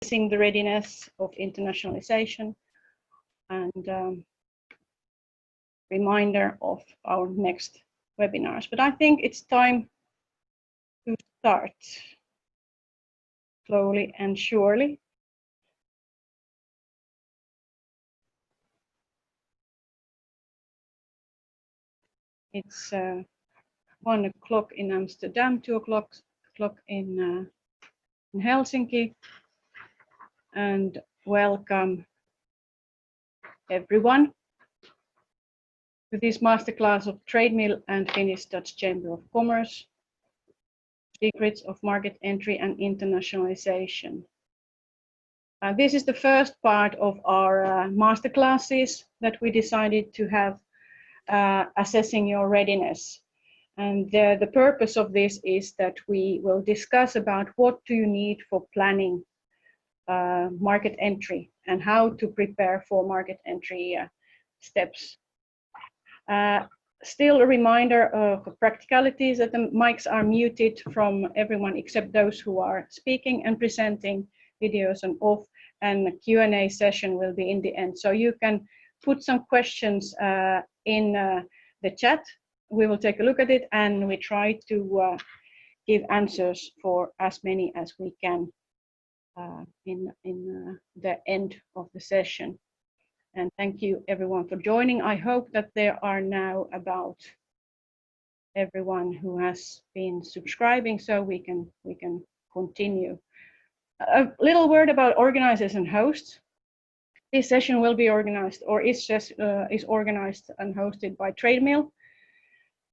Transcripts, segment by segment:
Assessing the Readiness of Internationalization, and reminder of our next webinars. But I think it's time to start slowly and surely. It's 1 o'clock in Amsterdam, 2 o'clock in Helsinki, and welcome everyone to this masterclass of Trademill and Finnish Dutch Chamber of Commerce, Secrets of Market Entry and Internationalization. This is the first part of our masterclasses that we decided to have, assessing your readiness. And the purpose of this is that we will discuss about what do you need for planning market entry and how to prepare for market entry steps. Still a reminder of practicalities that the mics are muted from everyone except those who are speaking and presenting. Videos and off, and the Q&A session will be in the end. So you can put some questions in the chat. We will take a look at it and we try to give answers for as many as we can in the end of the session. And thank you everyone for joining. I hope that there are now about everyone who has been subscribing, so we can continue. A little word about organizers and hosts. This session will be organized, or is organized and hosted by Trademill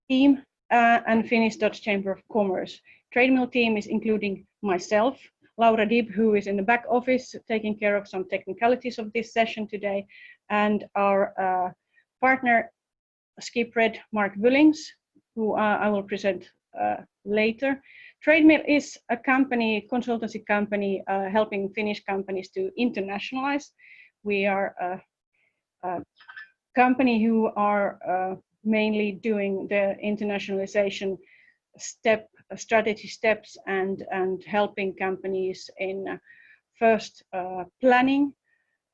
team and Finnish Dutch Chamber of Commerce. Trademill team is including myself, Laura Dib, who is in the back office taking care of some technicalities of this session today, and our partner Skipred Mark Willings, who I will present later. Trademill is a company, consultancy company, helping Finnish companies to internationalize. We are a company who are mainly doing the internationalization strategy steps and helping companies in first planning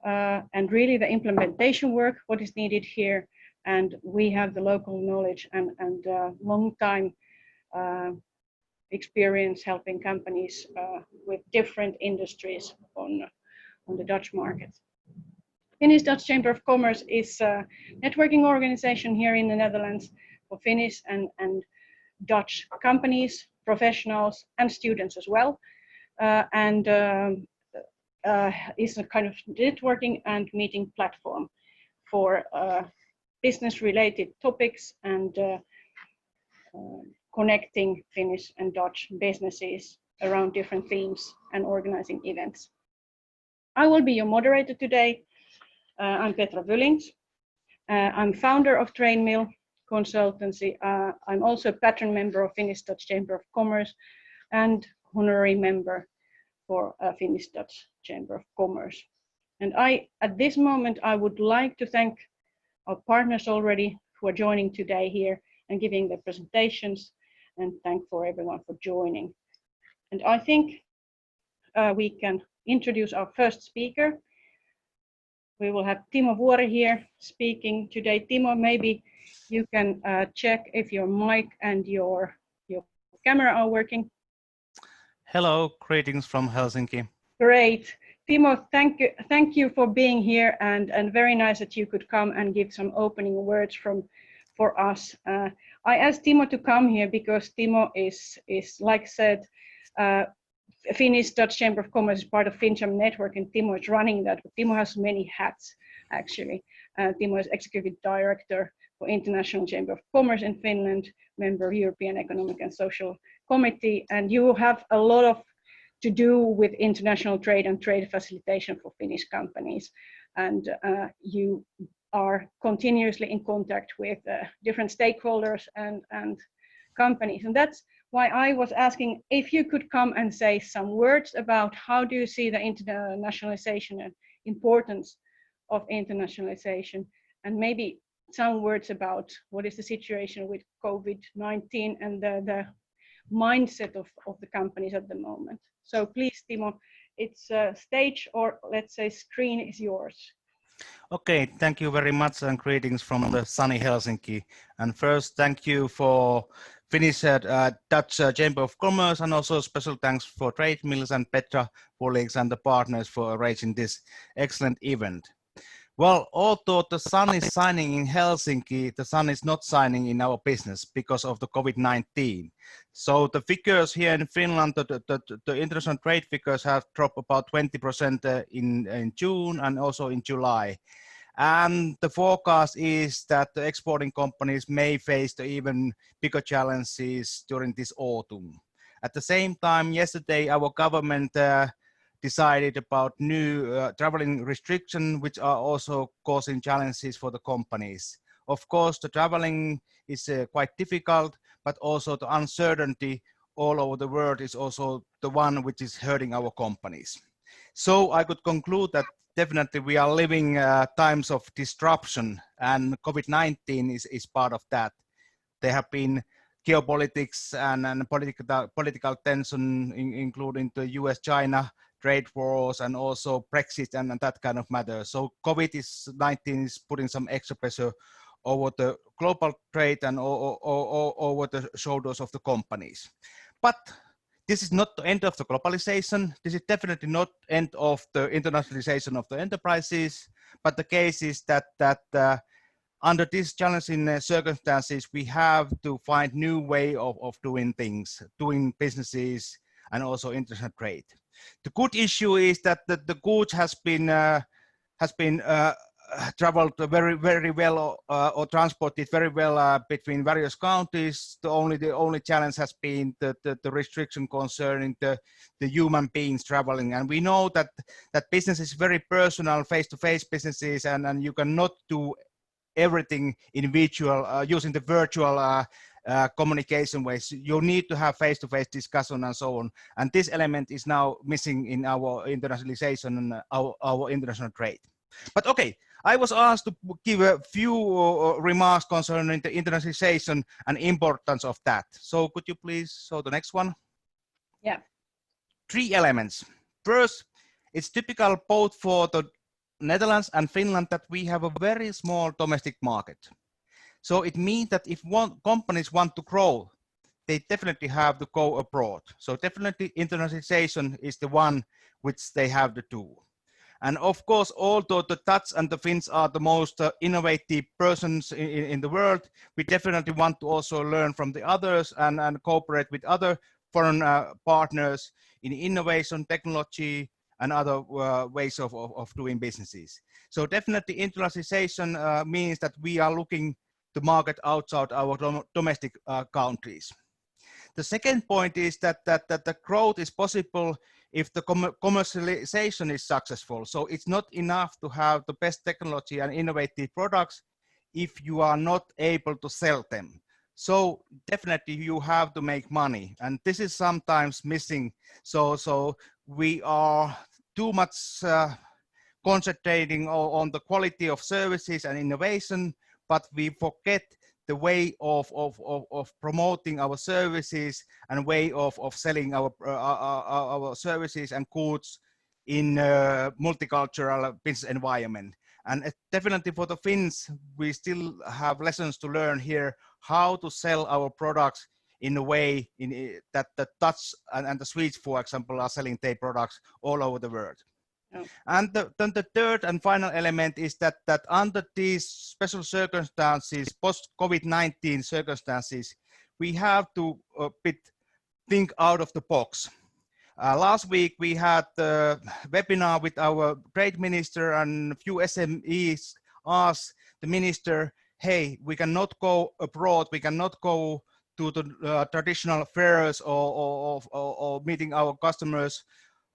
and really the implementation work, what is needed here. And we have the local knowledge and long time experience helping companies with different industries on the Dutch market. Finnish Dutch Chamber of Commerce is a networking organization here in the Netherlands for Finnish and Dutch companies, professionals, and students as well, and is a kind of networking and meeting platform for business-related topics and connecting Finnish and Dutch businesses around different themes and organizing events. I will be your moderator today. I'm Petra Willings. I'm founder of Trademill Consultancy. I'm also a patron member of Finnish Dutch Chamber of Commerce and honorary member for Finnish Dutch Chamber of Commerce. And at this moment, I would like to thank our partners already who are joining today here and giving their presentations, and thank for everyone for joining. And I think we can introduce our first speaker. We will have Timo Vuori here speaking today. Timo, maybe you can check if your mic and your camera are working. Hello, greetings from Helsinki. Great. Timo, thank you for being here, and very nice that you could come and give some opening words for us. I asked Timo to come here because Timo is like I said, Finnish Dutch Chamber of Commerce is part of FinCham network, and Timo is running that. But Timo has many hats, actually. Timo is Executive Director for International Chamber of Commerce in Finland, member of European Economic and Social Committee, and you have a lot to do with international trade and trade facilitation for Finnish companies. And you are continuously in contact with different stakeholders and companies. And that's why I was asking if you could come and say some words about how do you see the internationalization and importance of internationalization, and maybe some words about what is the situation with COVID-19 and the mindset of the companies at the moment. So please, Timo, it's stage, or let's say screen, is yours. Okay, thank you very much and greetings from the sunny Helsinki. And first, thank you for Finnish Dutch Chamber of Commerce, and also special thanks for Trademill and Petra colleagues and the partners for arranging this excellent event. Well, although the sun is shining in Helsinki, the sun is not shining in our business because of the COVID-19. So the figures here in Finland, the international trade figures have dropped about 20% in June and also in July. And the forecast is that the exporting companies may face the even bigger challenges during this autumn. At the same time, yesterday our government decided about new traveling restrictions, which are also causing challenges for the companies. Of course, the traveling is quite difficult, but also the uncertainty all over the world is also the one which is hurting our companies. So I could conclude that definitely we are living times of disruption, and COVID-19 is part of that. There have been geopolitics and political tension, including the US-China trade wars and also Brexit and that kind of matter. So COVID-19 is putting some extra pressure over the global trade and over the shoulders of the companies. But this is not the end of the globalization. This is definitely not end of the internationalization of the enterprises. But the case is that under these challenging circumstances, we have to find new way of doing things, doing businesses, and also international trade. The good issue is that the goods has been traveled very well or transported very well between various countries. The only challenge has been the restriction concerning the human beings traveling. And we know that business is very personal, face-to-face businesses, and you cannot do everything individual using the virtual communication ways. You need to have face-to-face discussion and so on. And this element is now missing in our internationalization and our international trade. But okay, I was asked to give a few remarks concerning the internationalization and importance of that. So could you please show the next one? Yeah. 3 elements. First, it's typical both for the Netherlands and Finland that we have a very small domestic market. So it means that if companies want to grow, they definitely have to go abroad. So definitely internationalization is the one which they have to do. And of course, although the Dutch and the Finns are the most innovative persons in the world, we definitely want to also learn from the others and cooperate with other foreign partners in innovation, technology, and other ways of doing businesses. So definitely internationalization means that we are looking to market outside our domestic countries. The second point is that the growth is possible if the commercialization is successful. So it's not enough to have the best technology and innovative products if you are not able to sell them. So definitely you have to make money, and this is sometimes missing. So we are too much concentrating on the quality of services and innovation, but we forget the way of promoting our services and way of selling our services and goods in a multicultural business environment. And definitely for the Finns, we still have lessons to learn here, how to sell our products in a way that the Dutch and the Swedes, for example, are selling their products all over the world. Oh. And then the third and final element is that under these special circumstances, post-COVID-19 circumstances, we have to think out of the box. Last week we had a webinar with our trade minister, and a few SMEs asked the minister, hey, we cannot go abroad, we cannot go to the traditional fairs or meeting our customers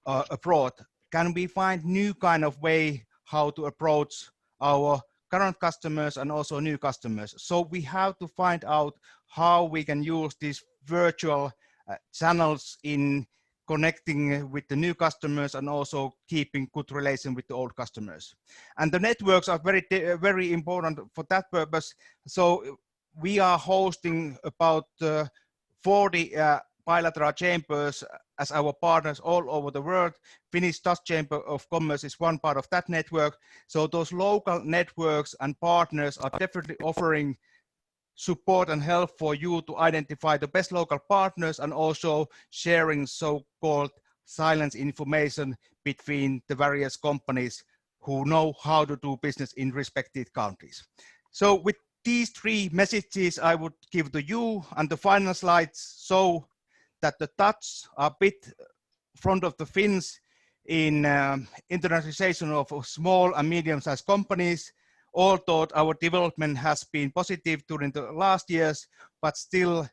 abroad. Can we find new kind of way how to approach our current customers and also new customers? So we have to find out how we can use these virtual channels in connecting with the new customers and also keeping good relation with the old customers. And the networks are very important for that purpose. So we are hosting about 40 bilateral chambers as our partners all over the world. Finnish Dutch Chamber of Commerce is one part of that network. So those local networks and partners are definitely offering support and help for you to identify the best local partners and also sharing so-called silence information between the various companies who know how to do business in respective countries. So with these three messages I would give to you, and the final slides show that the Dutch are a bit front of the Finns in internationalization of small and medium-sized companies. Although our development has been positive during the last years, but still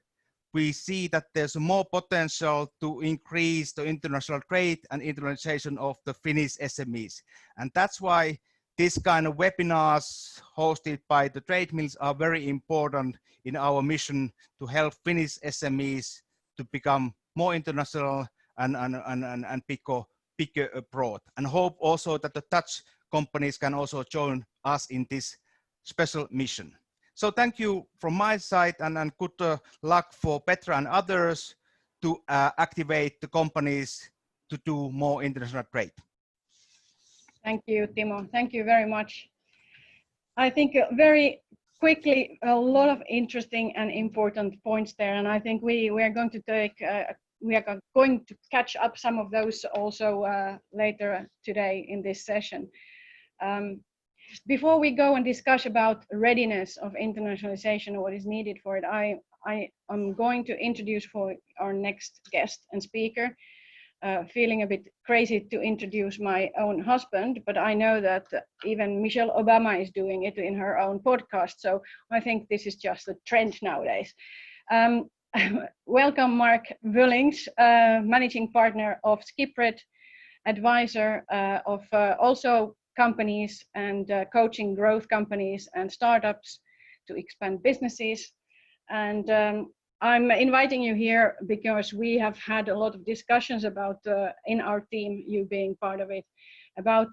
we see that there's more potential to increase the international trade and internationalization of the Finnish SMEs. And that's why this kind of webinars hosted by the trade mills are very important in our mission to help Finnish SMEs to become more international and bigger abroad. And hope also that the Dutch companies can also join us in this special mission. So thank you from my side, and good luck for Petra and others to activate the companies to do more international trade. Thank you, Timo. Thank you very much. I think very quickly, a lot of interesting and important points there, and I think we are going to take we are going to catch up some of those also later today in this session. Before we go and discuss about readiness of internationalization and what is needed for it, I am going to introduce for our next guest and speaker. Feeling a bit crazy to introduce my own husband, but I know that even Michelle Obama is doing it in her own podcast, so I think this is just a trend nowadays. Welcome, Mark Vullings, managing partner of Skipred, advisor of also companies and coaching growth companies and startups to expand businesses. And I'm inviting you here because we have had a lot of discussions about, in our team, you being part of it, about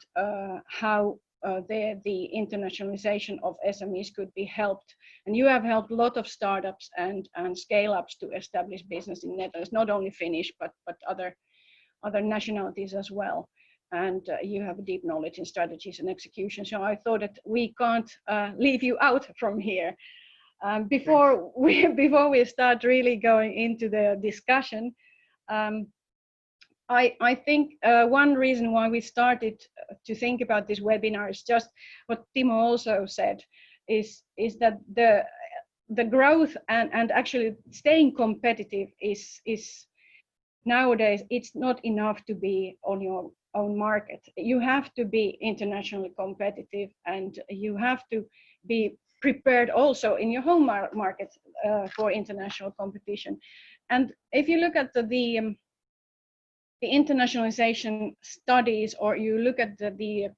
how the internationalization of SMEs could be helped. And you have helped a lot of startups and scale-ups to establish business in Netherlands, not only Finnish, but other nationalities as well. And you have a deep knowledge in strategies and execution. So I thought that we can't leave you out from here. Before we start really going into the discussion, I think one reason why we started to think about this webinar is just what Timo also said, is that the growth and actually staying competitive is nowadays, it's not enough to be on your own market. You have to be internationally competitive, and you have to be prepared also in your home market for international competition. And if you look at the internationalization studies, or you look at the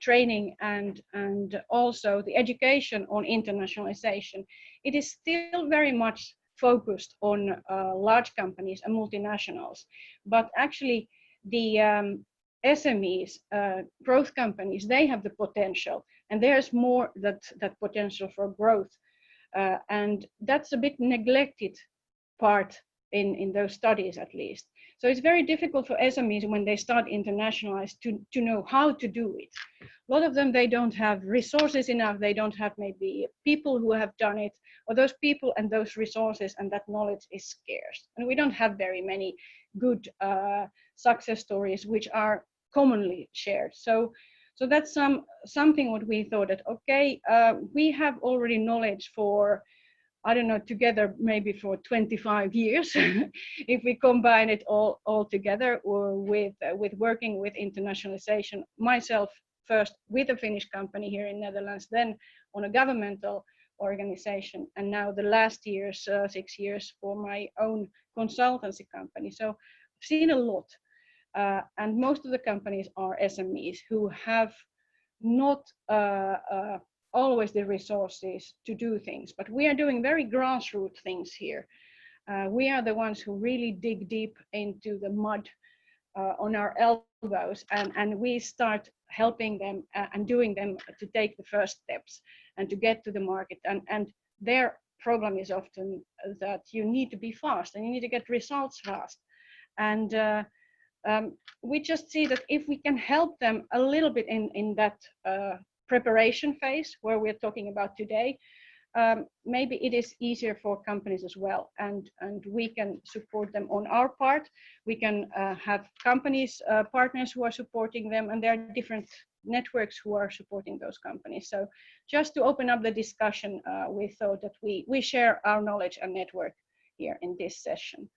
training and also the education on internationalization, it is still very much focused on large companies and multinationals. But actually the SMEs, growth companies, they have the potential, and there's more that potential for growth. And that's a bit neglected part in those studies, at least. So it's very difficult for SMEs when they start internationalize to know how to do it. A lot of them, they don't have resources enough, they don't have maybe people who have done it, or those people and those resources and that knowledge is scarce. And we don't have very many good success stories which are commonly shared. So that's something what we thought that, okay, we have already knowledge for, I don't know, together maybe for 25 years, if we combine it all together, or with working with internationalization, myself first with a Finnish company here in Netherlands, then on a governmental organization, and now the last years, 6 years for my own consultancy company. So I've seen a lot. And most of the companies are SMEs who have not always the resources to do things, but we are doing very grassroots things here. We are the ones who really dig deep into the mud on our elbows, and we start helping them and doing them to take the first steps and to get to the market. And there, problem is often that you need to be fast and you need to get results fast. And we just see that if we can help them a little bit in that preparation phase where we're talking about today, maybe it is easier for companies as well, and we can support them on our part. We can have companies, partners who are supporting them, and there are different networks who are supporting those companies. So just to open up the discussion, we thought that we share our knowledge and network here in this session.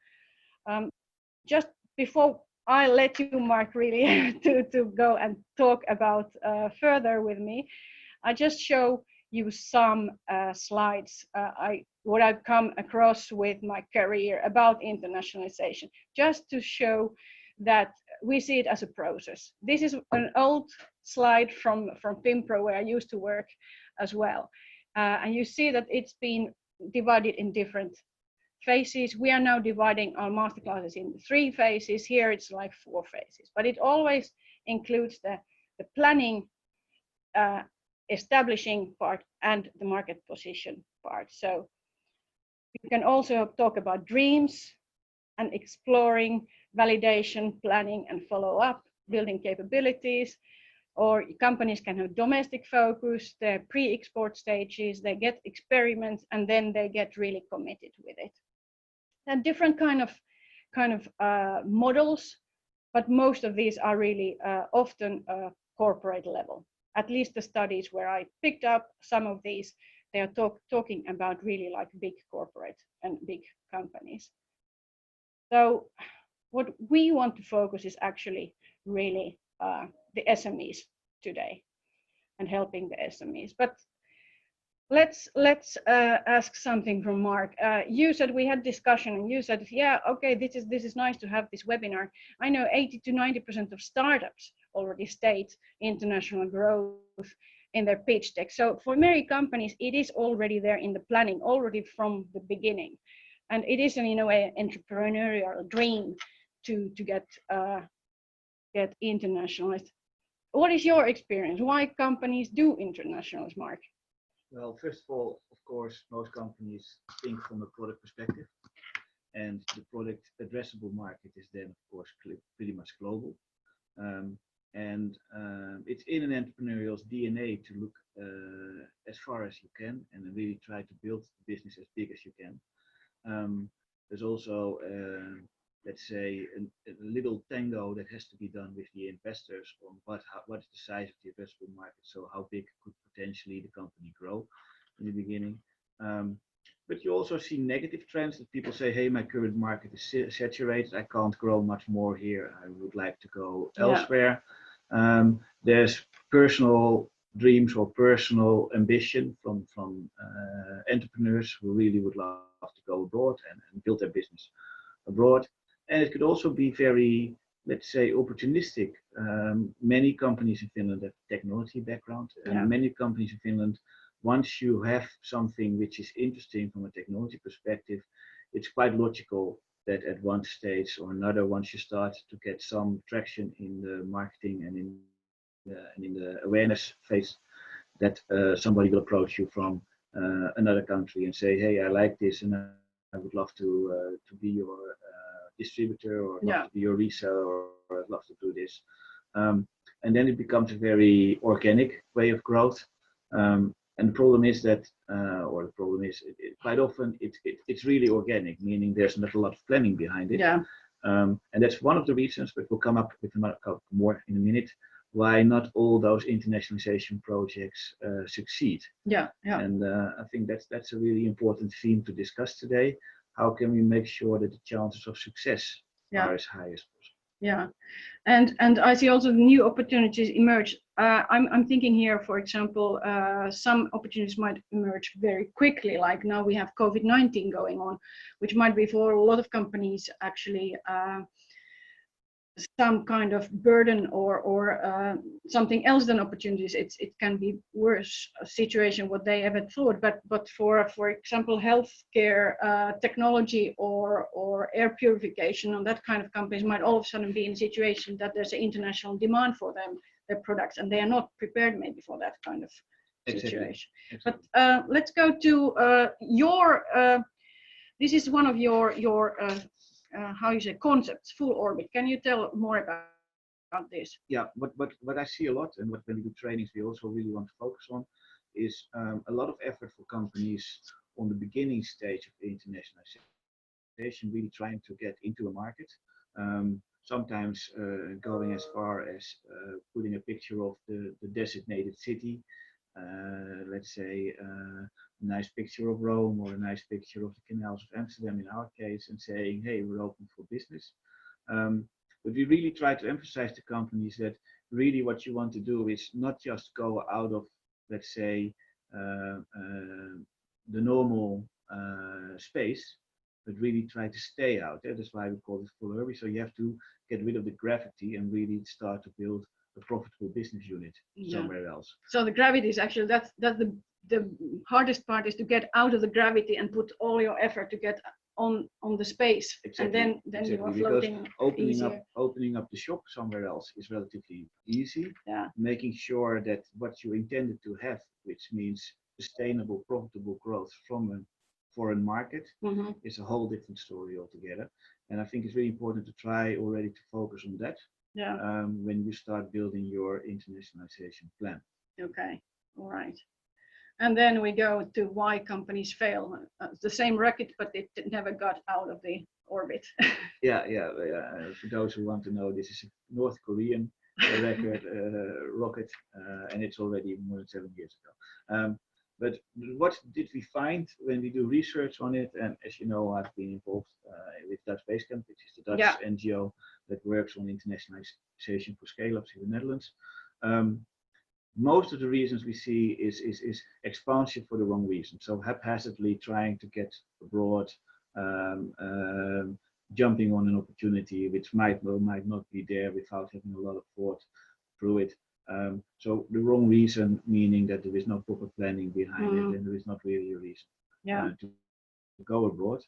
Just before I let you, Mark, really to go and talk about further with me, I just show you some slides, what I've come across with my career about internationalization, just to show that we see it as a process. This is an old slide from FinPro, where I used to work as well. And you see that it's been divided in different phases. We are now dividing our masterclasses in 3 phases. Here it's like 4 phases, but it always includes the planning, establishing part, and the market position part. So you can also talk about dreams and exploring, validation, planning, and follow up, building capabilities. Or companies can have domestic focus, the pre-export stages, they get experiments, and then they get really committed with it. And different kind of models, but most of these are really often corporate level. At least the studies where I picked up some of these, they are talking about really like big corporate and big companies. So what we want to focus is actually really the SMEs today and helping the SMEs. But let's ask something from Mark. You said we had discussion, and you said, yeah, okay, this is nice to have this webinar. I know 80 to 90% of startups already state international growth in their pitch deck. So for many companies, it is already there in the planning, already from the beginning. And it is, in a way, an entrepreneurial dream to get internationalized. What is your experience? Why companies do internationalize, Mark? Well, first of all, of course, most companies think from a product perspective, and the product addressable market is then, of course, pretty much global. It's in an entrepreneurial's DNA to look as far as you can and really try to build the business as big as you can. There's also, let's say, a little tango that has to be done with the investors on what is the size of the addressable market, so how big could potentially the company grow in the beginning. But you also see negative trends that people say, hey, my current market is saturated, I can't grow much more here, I would like to go elsewhere. There's personal dreams or personal ambition from entrepreneurs who really would love to go abroad and build their business abroad. And it could also be very, let's say, opportunistic. Many companies in Finland have technology background, and many companies in Finland, once you have something which is interesting from a technology perspective, it's quite logical that at one stage or another, once you start to get some traction in the marketing and in the awareness phase, that somebody will approach you from another country and say, hey, I like this and I would love to be your distributor, or love to be your reseller, or I'd love to do this. And then it becomes a very organic way of growth. And the problem is that, quite often it's really organic, meaning there's not a lot of planning behind it. And that's one of the reasons, but we'll come up with a couple more in a minute, why not all those internationalization projects succeed. And I think that's a really important theme to discuss today. How can we make sure that the chances of success are as high as possible? And I see also new opportunities emerge. I'm thinking here, for example, some opportunities might emerge very quickly, like now we have COVID-19 going on, which might be for a lot of companies actually some kind of burden or something else than opportunities. It can be worse situation what they ever thought, but for example, healthcare, technology or air purification and that kind of companies might all of a sudden be in a situation that there's an international demand for their products, and they are not prepared maybe for that kind of situation. Exactly. But let's go to your. This is one of your how you say concepts, full orbit. Can you tell more about this? Yeah, what I see a lot, and what when we do trainings we also really want to focus on, is a lot of effort for companies on the beginning stage of internationalization, really trying to get into a market. Sometimes going as far as putting a picture of the designated city, let's say a nice picture of Rome or a nice picture of the canals of Amsterdam in our case, and saying, hey, we're open for business. But we really try to emphasize to companies that really what you want to do is not just go out of, let's say, the normal space, but really try to stay out there. That's why we call it full orbit. So you have to get rid of the gravity and really start to build a profitable business unit somewhere else. So the gravity is actually that's the hardest part, is to get out of the gravity and put all your effort to get on the space. Exactly. And then you are floating. Because opening up the shop somewhere else is relatively easy. Yeah. Making sure that what you intended to have, which means sustainable, profitable growth from a foreign market, is a whole different story altogether. And I think it's really important to try already to focus on that. Yeah. When you start building your internationalization plan. Okay. All right. And then we go to why companies fail. The same rocket, but it never got out of the orbit. Yeah. For those who want to know, this is a North Korean rocket, and it's already more than 7 years ago. But what did we find when we do research on it? And as you know, I've been involved with Dutch Base Camp, which is the Dutch NGO that works on internationalization for scale-ups in the Netherlands. Most of the reasons we see is expansion for the wrong reason. So haphazardly trying to get abroad, jumping on an opportunity which might or might not be there without having a lot of thought through it. So the wrong reason, meaning that there is no proper planning behind it, and there is not really a reason to go abroad.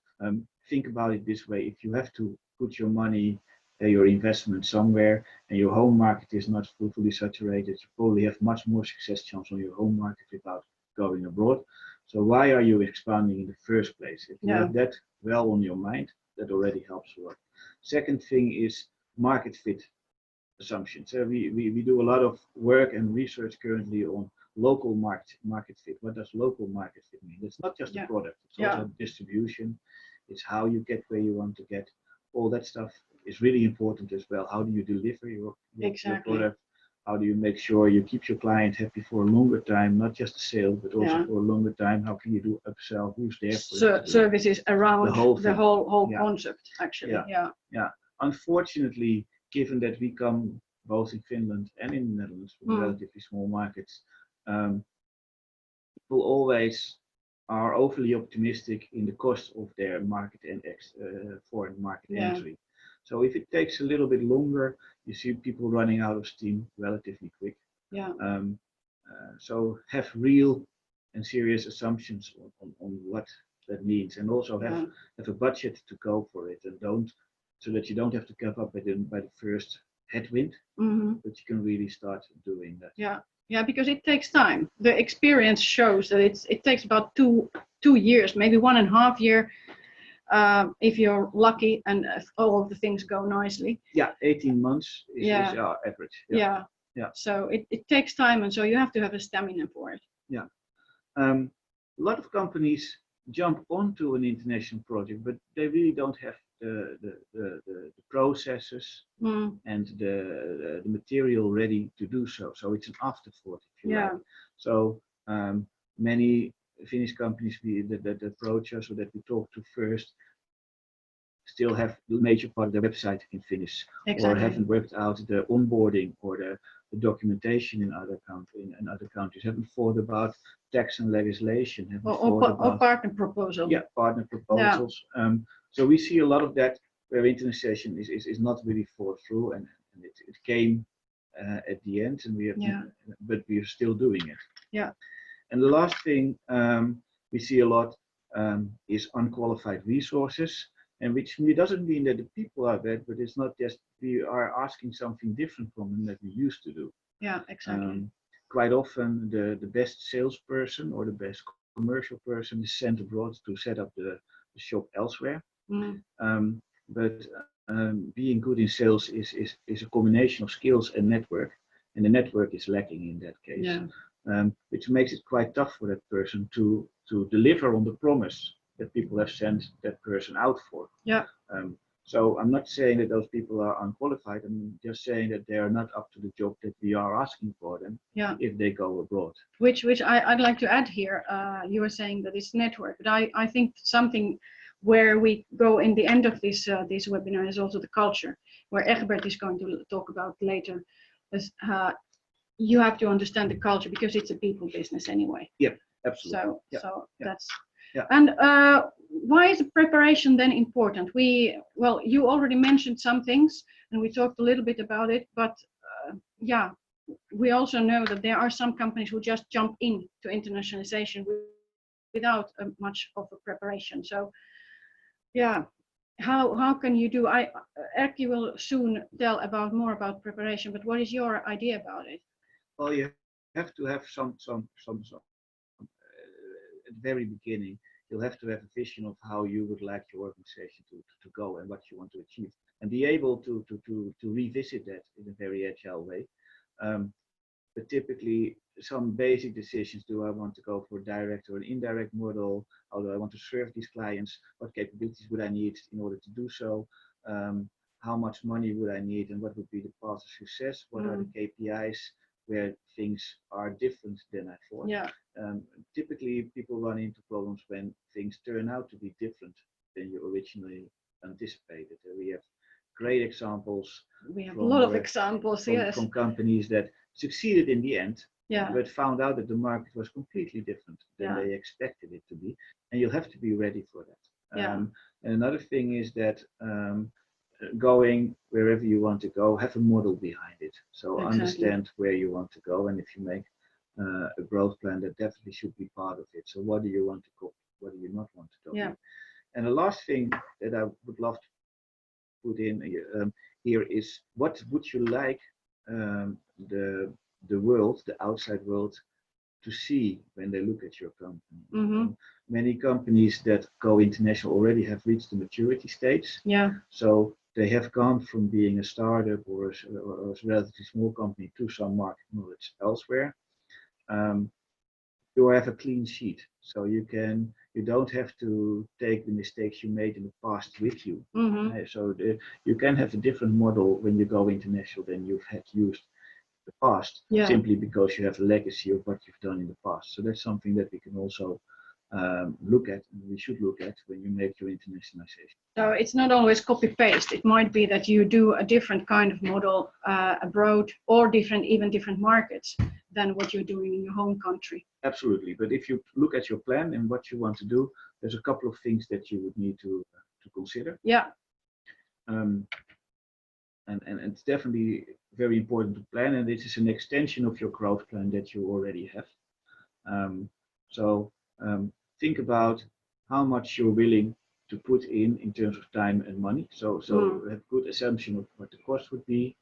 Think about it this way: if you have to put your money, your investment somewhere, and your home market is not fully saturated, you probably have much more success chance on your home market without going abroad. So why are you expanding in the first place? If you have that well on your mind, that already helps a lot. Second thing is market fit assumptions. So we do a lot of work and research currently on local market fit. What does local market fit mean? It's not just the product, it's also distribution. It's how you get where you want to get. All that stuff is really important as well. How do you deliver your product? How do you make sure you keep your client happy for a longer time, not just a sale, but also for a longer time? How can you do upsell? Who's there for services around the whole Yeah. concept, actually. Yeah. Unfortunately, given that we come both in Finland and in the Netherlands from relatively small markets, people always are overly optimistic in the cost of their market and foreign market entry. So if it takes a little bit longer, you see people running out of steam relatively quick. So have real and serious assumptions on what that means, and also have a budget to go for it, and so that you don't have to give up by the first headwind, but you can really start doing that. Yeah, because it takes time. The experience shows that it takes about two years, maybe 1.5 years, if you're lucky and if all of the things go nicely. 18 months is our average. So it takes time, and so you have to have a stamina for it. A lot of companies jump onto an international project, but they really don't have the processes and the material ready to do so. So it's an afterthought, if you like. So many Finnish companies that approach us or that we talk to first still have the major part of their website in Finnish, or haven't worked out the onboarding or the documentation in other countries, haven't thought about tax and legislation, or partner proposal. Partner proposals. So we see a lot of that where internationalization is not really thought through, and it came at the end, and but we are still doing it. And the last thing we see a lot is unqualified resources, and which doesn't mean that the people are bad, but it's not just we are asking something different from them that we used to do. quite often the best salesperson or the best commercial person is sent abroad to set up the shop elsewhere. But being good in sales is a combination of skills and network, and the network is lacking in that case. Yeah. Which makes it quite tough for that person to deliver on the promise that people have sent that person out for. Yeah. So I'm not saying that those people are unqualified. I'm just saying that they are not up to the job that we are asking for them. Yeah. If they go abroad. Which I'd like to add here. You were saying that it's network, but I think something where we go in the end of this this webinar is also the culture, where Egbert is going to talk about later. Is, you have to understand the culture because it's a people business anyway. Yeah, absolutely. So that's. Yeah. And why is the preparation then important? Well, you already mentioned some things, and we talked a little bit about it, but yeah, we also know that there are some companies who just jump into internationalization without much of a preparation. So, yeah, how can you do? Erkki will soon tell more about preparation, but what is your idea about it? Well, you have to have some at the very beginning, you'll have to have a vision of how you would like your organization to go and what you want to achieve, and be able to revisit that in a very agile way. But typically, some basic decisions: do I want to go for a direct or an indirect model? How do I want to serve these clients? What capabilities would I need in order to do so? How much money would I need, and what would be the path to success? What are the KPIs where things are different than I thought? Yeah. Typically, people run into problems when things turn out to be different than you originally anticipated. We have great examples. We have a lot of examples, yes. From companies that succeeded in the end, yeah. but found out that the market was completely different than they expected it to be, and you'll have to be ready for that. Yeah. And another thing is that going wherever you want to go, have a model behind it. So understand where you want to go, and if you make a growth plan, that definitely should be part of it. So what do you want to copy? What do you not want to copy? Yeah. And the last thing that I would love to put in here is, what would you like the world, the outside world, to see when they look at your company? Many companies that go international already have reached the maturity stage. Yeah. So they have gone from being a startup or a relatively small company to some market knowledge elsewhere. You have a clean sheet, so you don't have to take the mistakes you made in the past with you. So you can have a different model when you go international than you've had used the past, simply because you have a legacy of what you've done in the past. So that's something that we can also look at, and we should look at when you make your internationalization. So it's not always copy paste. It might be that you do a different kind of model abroad, or even different markets than what you're doing in your home country. Absolutely, but if you look at your plan and what you want to do, there's a couple of things that you would need to consider. Yeah. And it's definitely very important to plan, and this is an extension of your growth plan that you already have. So think about how much you're willing to put in terms of time and money. So have a good assumption of what the cost would be.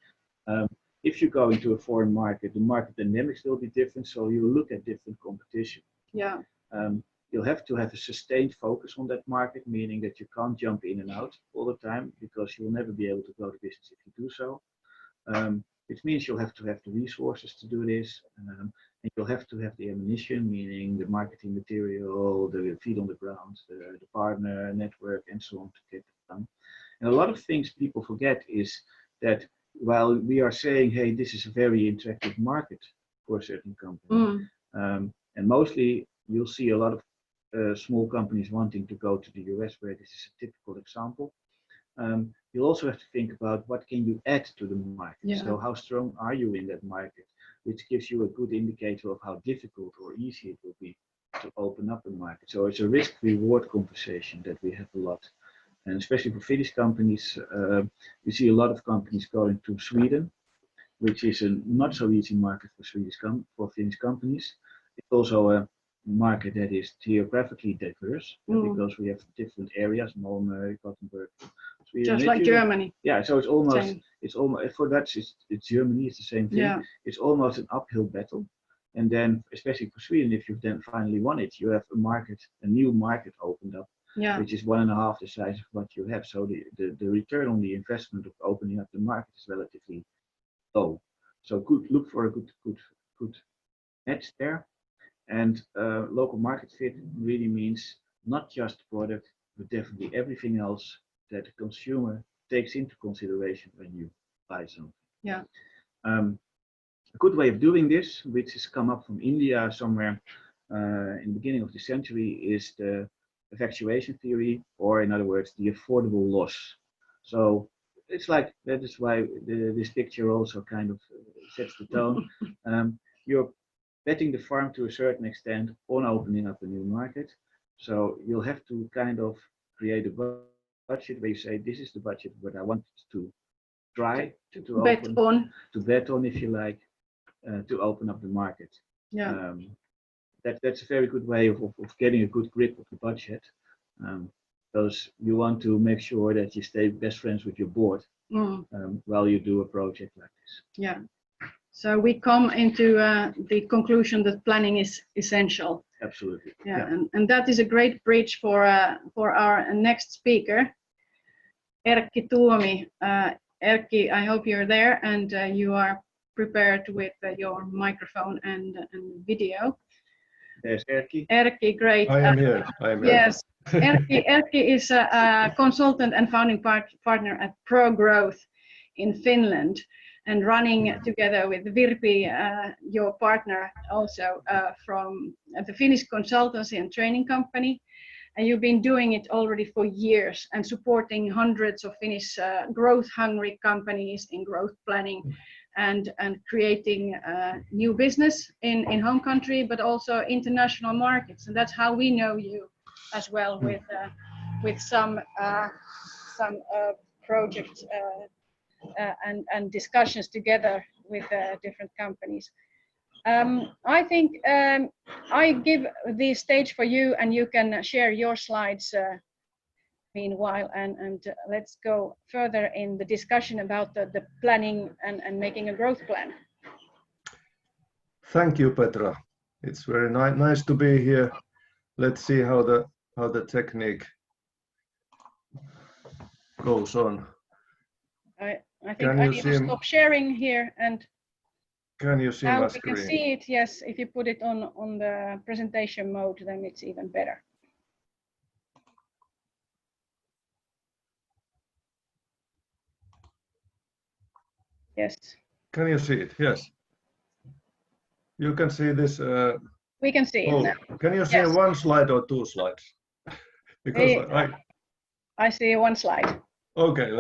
If you go into a foreign market, the market dynamics will be different, so you will look at different competition. Yeah. You'll have to have a sustained focus on that market, meaning that you can't jump in and out all the time, because you'll never be able to grow the business if you do so. Which means you'll have to have the resources to do this, and you'll have to have the ammunition, meaning the marketing material, the feet on the ground, the partner network, and so on to get it done. And a lot of things people forget is that while we are saying, hey, this is a very attractive market for a certain company, and mostly you'll see a lot of small companies wanting to go to the US, where this is a typical example. You'll also have to think about what can you add to the market. Yeah. So how strong are you in that market, which gives you a good indicator of how difficult or easy it will be to open up a market. So it's a risk-reward conversation that we have a lot. And especially for Finnish companies, we see a lot of companies going to Sweden, which is a not so easy market for Finnish companies. It's also a market that is geographically diverse, because we have different areas: Malmö, Gothenburg, Sweden. Just like Germany. Yeah, so it's almost for Dutch, it's Germany, it's the same thing. Yeah. It's almost an uphill battle. And then, especially for Sweden, if you've then finally won it, you have a new market opened up, which is 1.5 the size of what you have. So the return on the investment of opening up the market is relatively low. So look for a good edge there. And local market fit really means not just product, but definitely everything else that the consumer takes into consideration when you buy something. Yeah. A good way of doing this, which has come up from India somewhere in the beginning of the century, is the evacuation theory, or in other words, the affordable loss. So it's like, that is why this picture also kind of sets the tone. You're betting the farm to a certain extent on opening up a new market. So you'll have to kind of create a budget where you say, this is the budget what I want to try to bet on, if you like, to open up the market. Yeah. That's a very good way of getting a good grip of the budget. Because you want to make sure that you stay best friends with your board while you do a project like this. Yeah. So we come into the conclusion that planning is essential. Absolutely. Yeah. And that is a great bridge for our next speaker, Erkki Tuomi. Erkki, I hope you're there and you are prepared with your microphone and video. There's Erkki. Erkki, great. I am here. Yes, Erkki is a consultant and founding partner at Progrowth in Finland, and running together with Virpi, your partner, also from the Finnish consultancy and training company. And you've been doing it already for years and supporting hundreds of Finnish growth-hungry companies in growth planning and creating new business in home country, but also international markets. And that's how we know you as well, with some projects and discussions together with different companies. I think I give the stage for you, and you can share your slides meanwhile, and let's go further in the discussion about the planning and making a growth plan. Thank you, Petra. It's very nice to be here. Let's see how the technique goes on. I think I need to stop sharing here, and can you see now my we screen? can see it. Yes, if you put it on the presentation mode, then it's even better. Yes. Can you see it? Yes. You can see this. We can see it now. Can you see one slide or two slides? Because I see one slide. Okay,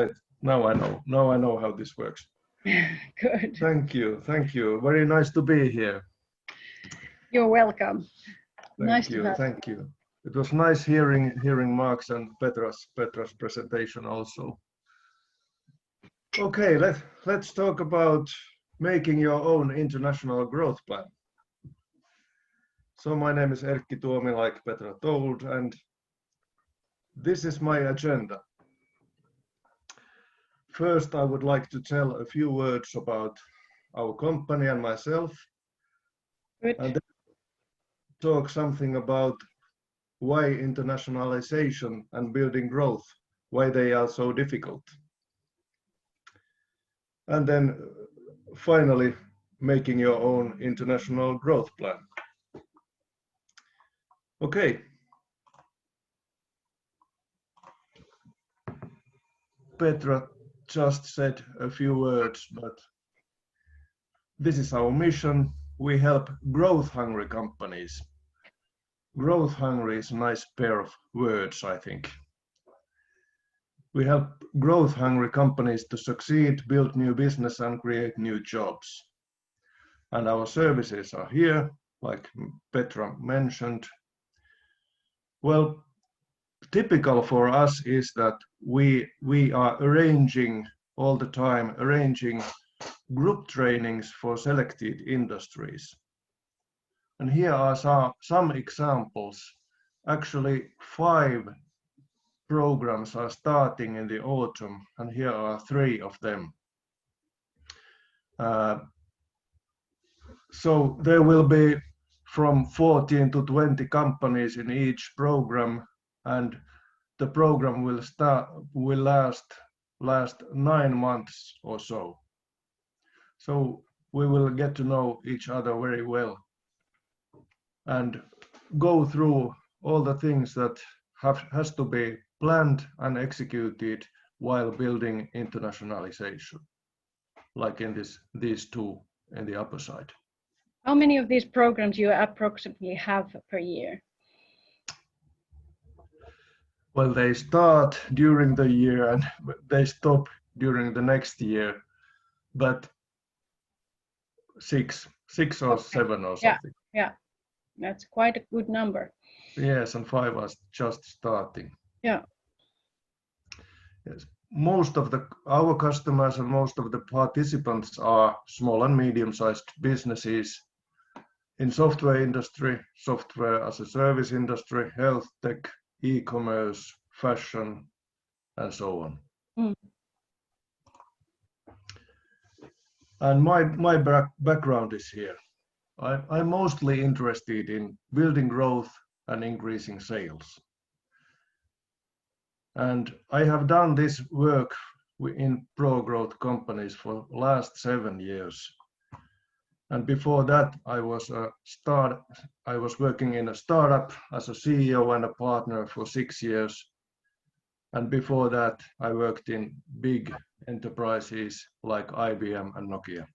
now I know. Now I know how this works. Good. Thank you. Thank you. Very nice to be here. You're welcome. Thank you. Thank you. It was nice hearing Mark's and Petra's presentation also. Okay, let's talk about making your own international growth plan. So my name is Erkki Tuomi, like Petra told, and this is my agenda. First, I would like to tell a few words about our company and myself. Good. And then talk something about why internationalization and building growth, why they are so difficult. And then finally, making your own international growth plan. Okay. Petra just said a few words, but this is our mission. We help growth-hungry companies. Growth-hungry is a nice pair of words, I think. We help growth-hungry companies to succeed, build new business, and create new jobs. And our services are here, like Petra mentioned. Well, typical for us is that we are arranging all the time, group trainings for selected industries. And here are some examples. Actually, 5 programs are starting in the autumn, and here are 3 of them. So there will be from 14 to 20 companies in each program, and the program will last 9 months or so. So we will get to know each other very well and go through all the things that has to be planned and executed while building internationalization, like in these two in the upper side. How many of these programs you approximately have per year? Well, they start during the year and they stop during the next year, but six or seven or something. Yeah, that's quite a good number. Yes, and 5 are just starting. Yeah. Yes. Most of our customers and most of the participants are small and medium-sized businesses in software industry, software as a service industry, health tech, e-commerce, fashion, and so on. Mm. And my background is here. I'm mostly interested in building growth and increasing sales. And I have done this work in pro-growth companies for the last 7 years. And before that, I was working in a startup as a CEO and a partner for 6 years. And before that, I worked in big enterprises like IBM and Nokia.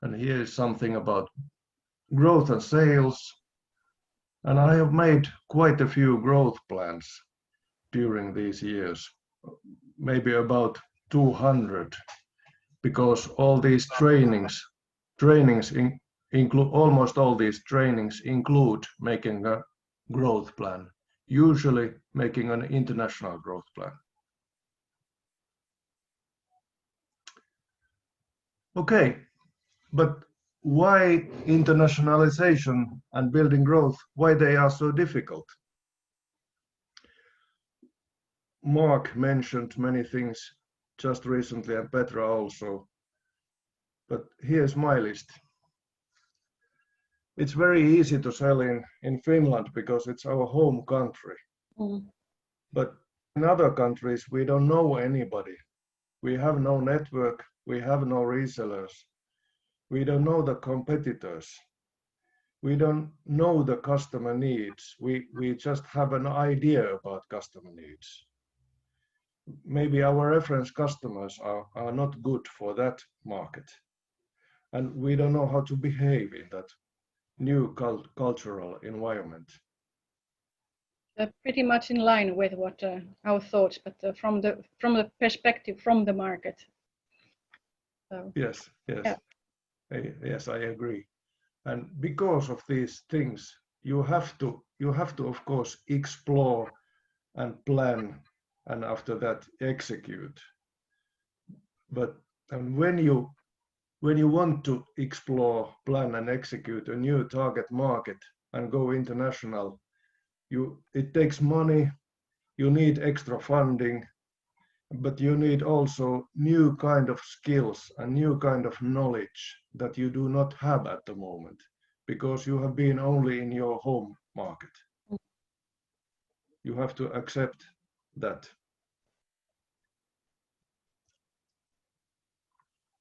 And here is something about growth and sales. And I have made quite a few growth plans during these years, maybe about 200, because all these trainings include, almost all these trainings include making a growth plan, usually making an international growth plan. Okay, but why internationalization and building growth, why they are so difficult? Mark mentioned many things just recently, and Petra also, but here's my list. It's very easy to sell in Finland because it's our home country. Mm. But in other countries, we don't know anybody. We have no network, we have no resellers. We don't know the competitors. We don't know the customer needs. We just have an idea about customer needs. Maybe our reference customers are not good for that market. And we don't know how to behave in that new cultural environment. Pretty much in line with what our thoughts, but from the perspective from the market. So, Yes. yeah. Yes, I agree. And because of these things, you have to of course explore and plan, and after that execute. But when you want to explore, plan, and execute a new target market and go international, it takes money. You need extra funding, but you need also new kind of skills and new kind of knowledge that you do not have at the moment because you have been only in your home market. You have to accept that.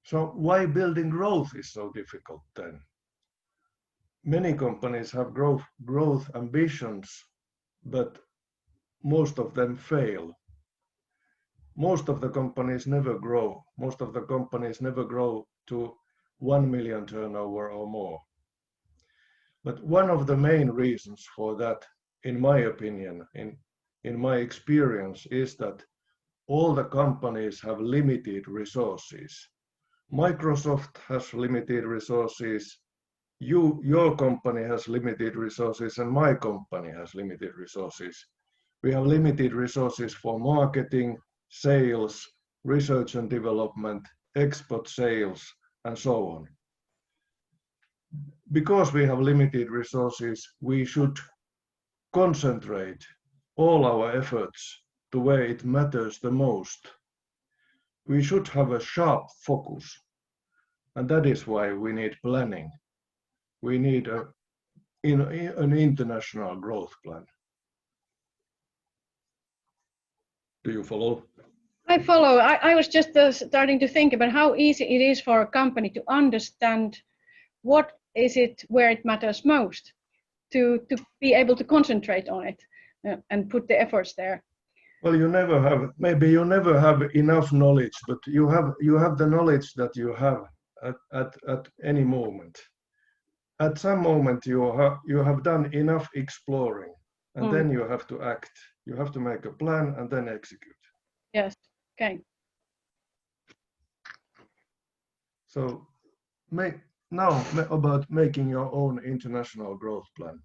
So why building growth is so difficult then? Many companies have growth ambitions, but most of them fail. Most of the companies never grow. Most of the companies never grow to 1 million turnover or more. But one of the main reasons for that, in my opinion, in my experience, is that all the companies have limited resources. Microsoft has limited resources, your company has limited resources, and my company has limited resources. We have limited resources for marketing, sales, research and development, export sales, and so on. Because we have limited resources, we should concentrate all our efforts to where it matters the most. We should have a sharp focus. And that is why we need planning. We need an international growth plan. Do you follow? I follow. I was just starting to think about how easy it is for a company to understand what is it where it matters most, to be able to concentrate on it and put the efforts there. Well, maybe you never have enough knowledge, but you have the knowledge that you have at any moment. At some moment you have done enough exploring, and then you have to act. You have to make a plan and then execute. Yes. Okay. So now about making your own international growth plan.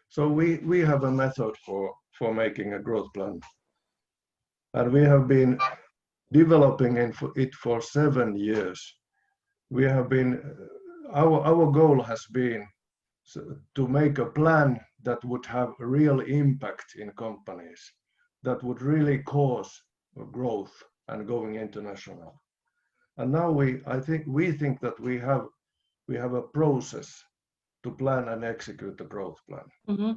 So we have a method for making a growth plan, and we have been developing it for 7 years. We have been our goal has been to make a plan that would have a real impact in companies, that would really cause growth and going international. And now we think that we have a process to plan and execute the growth plan. Mm-hmm.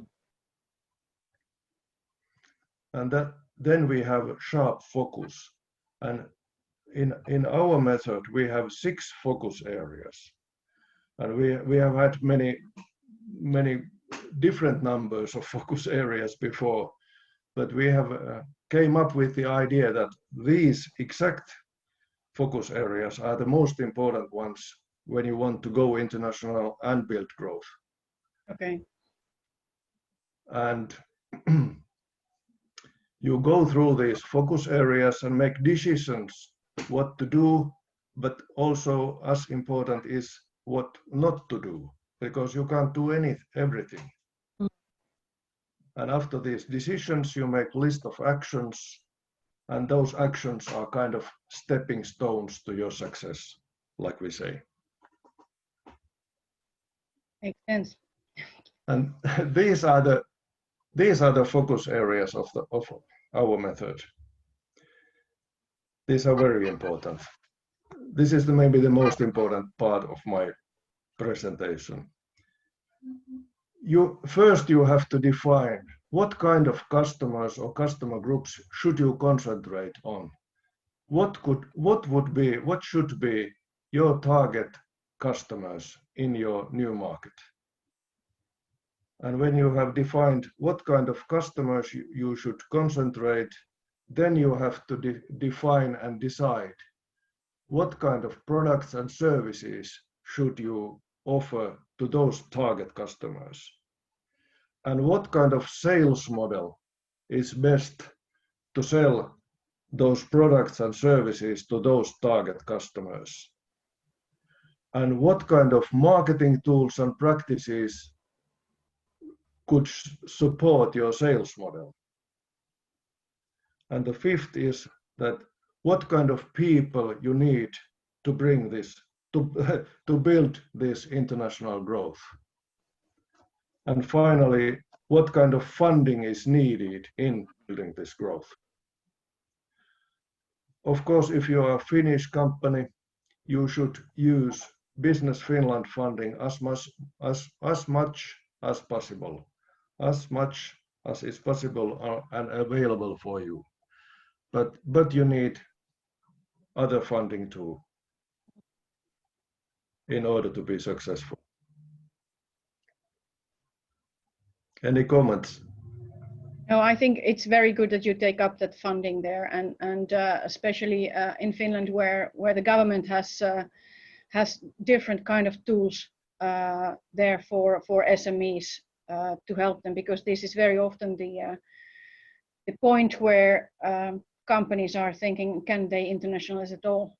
And then we have sharp focus. And in our method, we have 6 focus areas. And we have had many different numbers of focus areas before, but we have came up with the idea that these exact focus areas are the most important ones when you want to go international and build growth. Okay. And you go through these focus areas and make decisions what to do, but also as important is what not to do, because you can't do everything. And after these decisions, you make list of actions, and those actions are kind of stepping stones to your success, like we say. Makes sense. And these are the focus areas of our method. These are very important. This is maybe the most important part of my presentation. First you have to define what kind of customers or customer groups should you concentrate on. What should be your target customers in your new market? And when you have defined what kind of customers you should concentrate, then you have to define and decide what kind of products and services should you offer to those target customers, and what kind of sales model is best to sell those products and services to those target customers, and what kind of marketing tools and practices could support your sales model. And the fifth is that what kind of people you need to bring this, to build this international growth. And finally, what kind of funding is needed in building this growth. Of course, if you are a Finnish company, you should use Business Finland funding as much as possible, as much as is possible and available for you. But you need other funding too in order to be successful. Any comments? No, I think it's very good that you take up that funding there, and especially in Finland, where the government has different kind of tools there for SMEs to help them, because this is very often the point where companies are thinking, can they internationalize at all?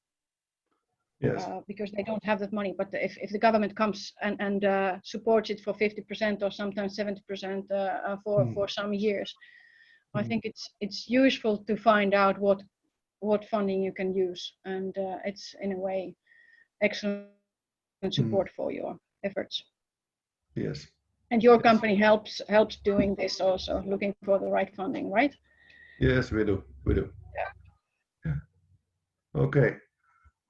Yes. Because they don't have that money. But if the government comes and supports it for 50% or sometimes 70% for some years, I think it's useful to find out what funding you can use, and it's in a way excellent support for your efforts. Yes. And your company helps doing this also, looking for the right funding, right? Yes, we do. Yeah. Okay.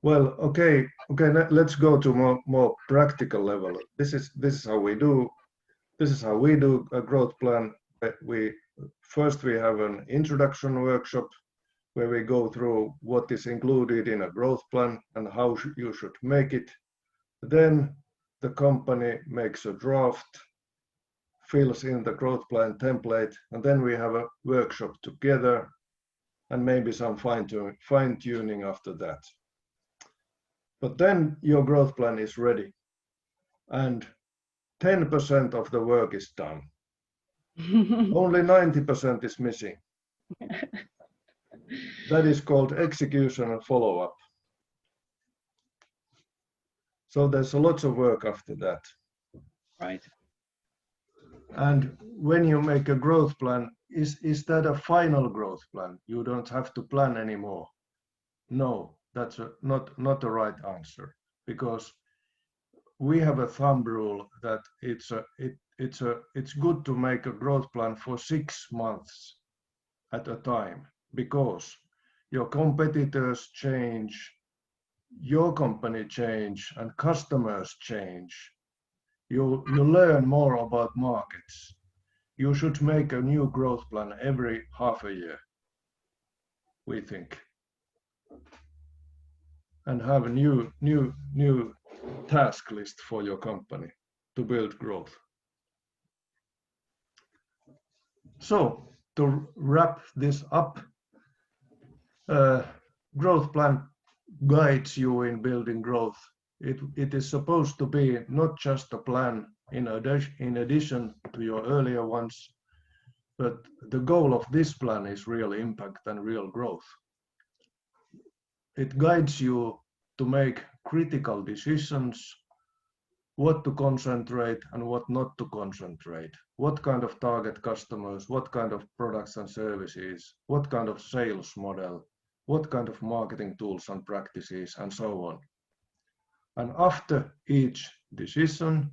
Well, okay. Let's go to more practical level. This is how we do. This is how we do a growth plan. We have an introduction workshop where we go through what is included in a growth plan and how you should make it. Then the company makes a draft, fills in the growth plan template, and then we have a workshop together and maybe some fine-tuning after that. But then your growth plan is ready and 10% of the work is done. Only 90% is missing. That is called execution and follow-up. So there's lots of work after that. Right. And when you make a growth plan, is that a final growth plan? You don't have to plan anymore. No, that's not the right answer, because we have a thumb rule that it's good to make a growth plan for 6 months at a time, because your competitors change, your company change, and customers change. You learn more about markets. You should make a new growth plan every half a year, we think, and have a new task list for your company to build growth. So to wrap this up, growth plan guides you in building growth. It is supposed to be not just a plan in addition to your earlier ones, but the goal of this plan is real impact and real growth. It guides you to make critical decisions, what to concentrate and what not to concentrate, what kind of target customers, what kind of products and services, what kind of sales model, what kind of marketing tools and practices, and so on. And after each decision,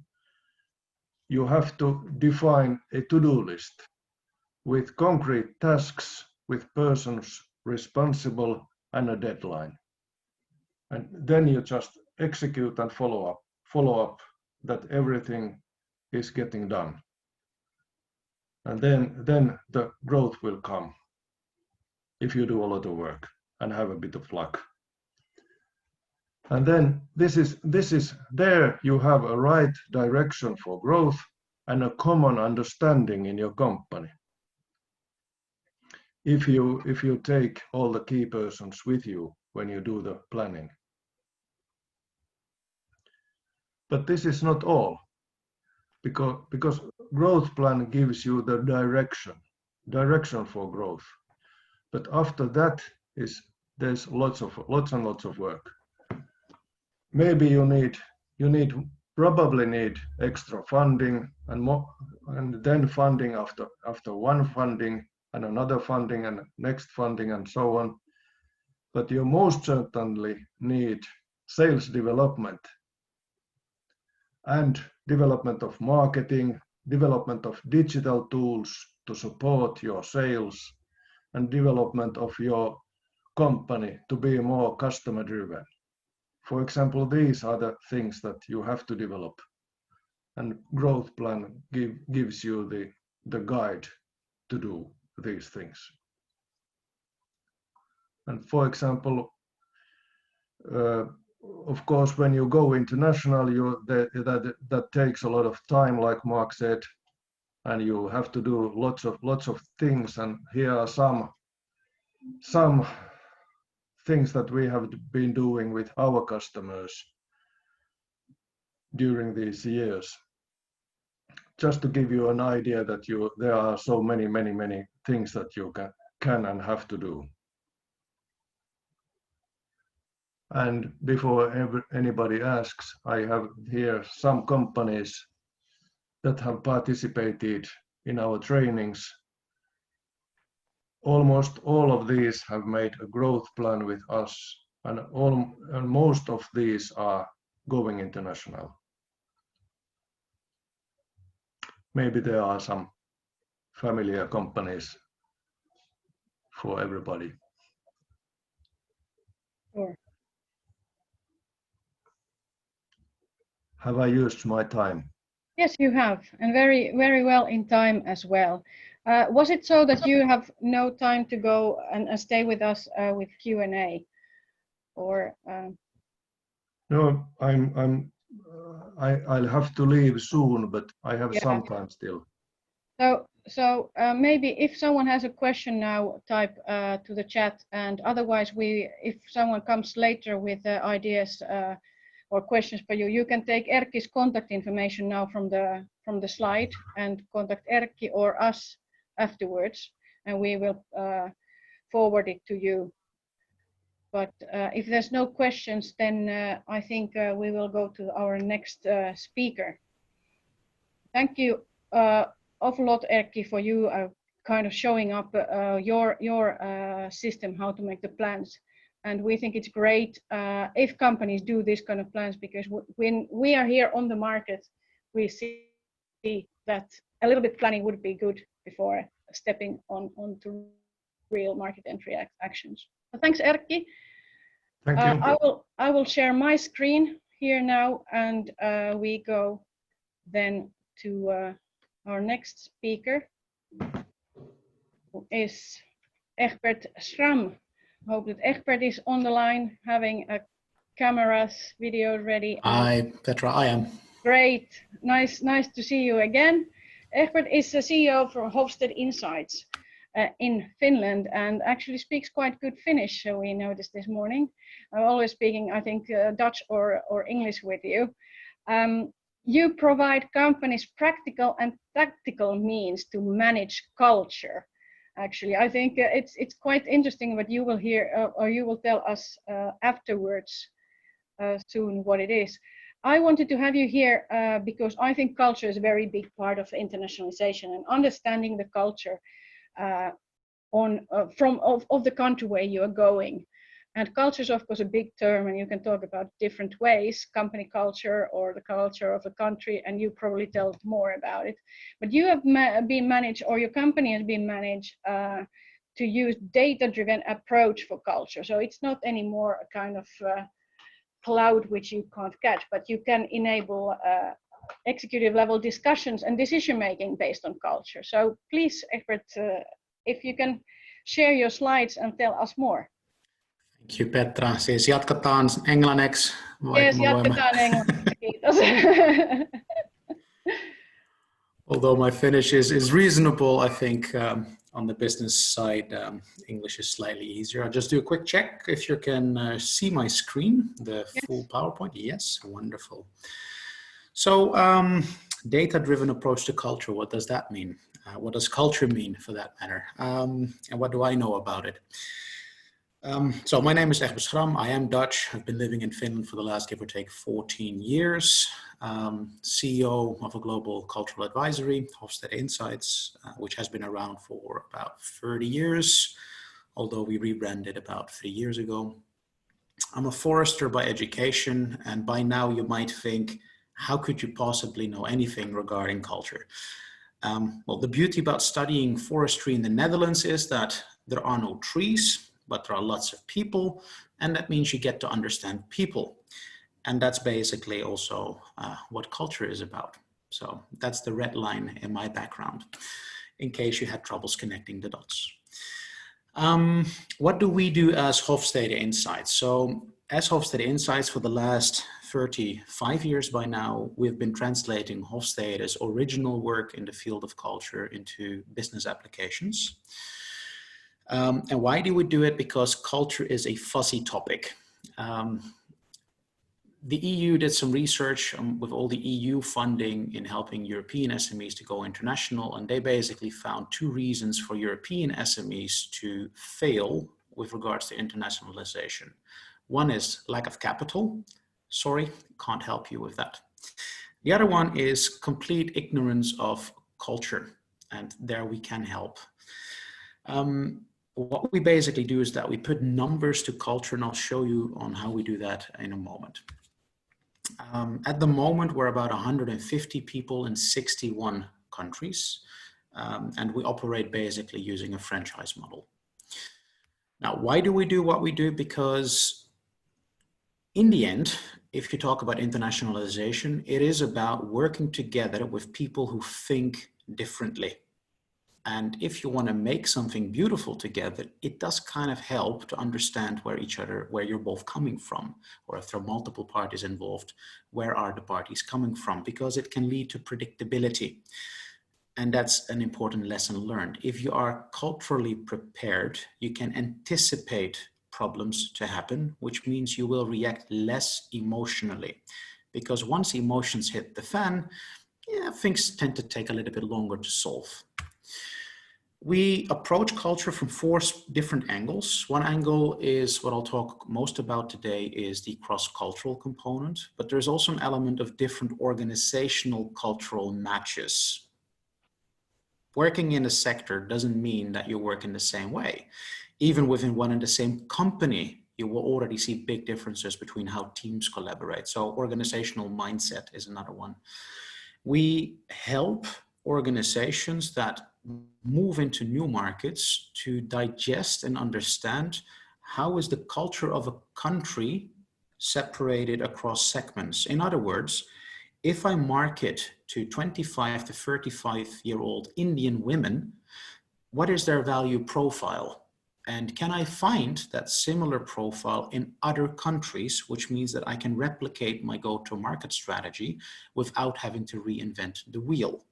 you have to define a to-do list with concrete tasks, with persons responsible and a deadline. And then you just execute and follow up that everything is getting done. And then the growth will come if you do a lot of work and have a bit of luck. And then this is there you have a right direction for growth and a common understanding in your company. If you take all the key persons with you when you do the planning. But this is not all, because growth plan gives you the direction for growth. But after that there's lots and lots of work. Maybe you probably need extra funding and then funding after one funding and another funding and next funding and so on. But you most certainly need sales development and development of marketing, development of digital tools to support your sales, and development of your company to be more customer driven. For example, these are the things that you have to develop, and growth plan gives you the guide to do these things. And for example, of course, when you go international, that takes a lot of time, like Mark said, and you have to do lots of things. And here are some things that we have been doing with our customers during these years. Just to give you an idea that there are so many things that you can and have to do. And before anybody asks, I have here some companies that have participated in our trainings. Almost all of these have made a growth plan with us, and most of these are going international. Maybe there are some familiar companies for everybody. Sure. Have I used my time? Yes, you have, and very, very well in time as well. Was it so that you have no time to go and stay with us with Q&A, or? No, I'll have to leave soon, but I have some time still. So maybe if someone has a question now, type to the chat, and otherwise if someone comes later with ideas or questions for you, you can take Erkki's contact information now from the slide and contact Erkki or us afterwards, and we will forward it to you. But if there's no questions, then I think we will go to our next speaker. Thank you awful lot, Erkki, for you kind of showing up your system, how to make the plans. And we think it's great if companies do this kind of plans, because when we are here on the market, we see that a little bit planning would be good before stepping onto real market entry actions. So thanks, Erkki. Thank you. I will share my screen here now, and we go then to our next speaker, who is Egbert Schram. Hope that Egbert is on the line, having a cameras, video ready. Hi, Petra, I am. Great, nice to see you again. Egbert is the CEO for Hofstede Insights in Finland, and actually speaks quite good Finnish, so we noticed this morning. I'm always speaking, I think, Dutch or English with you. You provide companies practical and tactical means to manage culture. Actually, I think it's quite interesting what you will hear, or you will tell us afterwards soon what it is. I wanted to have you here because I think culture is a very big part of internationalization, and understanding the culture of the country where you are going. And culture is, of course, a big term, and you can talk about different ways, company culture or the culture of a country, and you probably tell more about it. But you have been managed, or your company has been managed to use data-driven approach for culture. So it's not anymore a kind of cloud which you can't catch, but you can enable executive level discussions and decision-making based on culture. So please, Egbert, if you can share your slides and tell us more. Thank you, Petra. Siis jatketaan englanniksi. Yes, jatketaan englanniksi. Kiitos. Although my Finnish is reasonable, I think on the business side, English is slightly easier. I'll just do a quick check if you can see my screen, the full PowerPoint. Yes, wonderful. So data-driven approach to culture, what does that mean? What does culture mean, for that matter? And what do I know about it? So my name is Egbert Schram. I am Dutch. I've been living in Finland for the last, give or take, 14 years. CEO of a global cultural advisory, Hofstede Insights, which has been around for about 30 years, although we rebranded about 3 years ago. I'm a forester by education, and by now you might think, how could you possibly know anything regarding culture? Well, the beauty about studying forestry in the Netherlands is that there are no trees, but there are lots of people, and that means you get to understand people. And that's basically also what culture is about. So that's the red line in my background, in case you had troubles connecting the dots. What do we do as Hofstede Insights? So as Hofstede Insights for the last 35 years by now, we've been translating Hofstede's original work in the field of culture into business applications. And why do we do it? Because culture is a fuzzy topic. The EU did some research with all the EU funding in helping European SMEs to go international, and they basically found 2 reasons for European SMEs to fail with regards to internationalization. One is lack of capital. Sorry, can't help you with that. The other one is complete ignorance of culture, and there we can help. What we basically do is that we put numbers to culture, and I'll show you on how we do that in a moment. At the moment, we're about 150 people in 61 countries, and we operate basically using a franchise model. Now, why do we do what we do? Because in the end, if you talk about internationalization, it is about working together with people who think differently. And if you want to make something beautiful together, it does kind of help to understand where you're both coming from, or if there are multiple parties involved, where are the parties coming from, because it can lead to predictability. And that's an important lesson learned. If you are culturally prepared, you can anticipate problems to happen, which means you will react less emotionally. Because once emotions hit the fan, things tend to take a little bit longer to solve. We approach culture from 4 different angles. One angle is what I'll talk most about today, is the cross-cultural component, but there's also an element of different organizational cultural matches. Working in a sector doesn't mean that you work in the same way. Even within one and the same company, you will already see big differences between how teams collaborate. So organizational mindset is another one. We help organizations that move into new markets to digest and understand how is the culture of a country separated across segments. In other words, if I market to 25 to 35-year-old Indian women, what is their value profile? And can I find that similar profile in other countries, which means that I can replicate my go-to-market strategy without having to reinvent the wheel?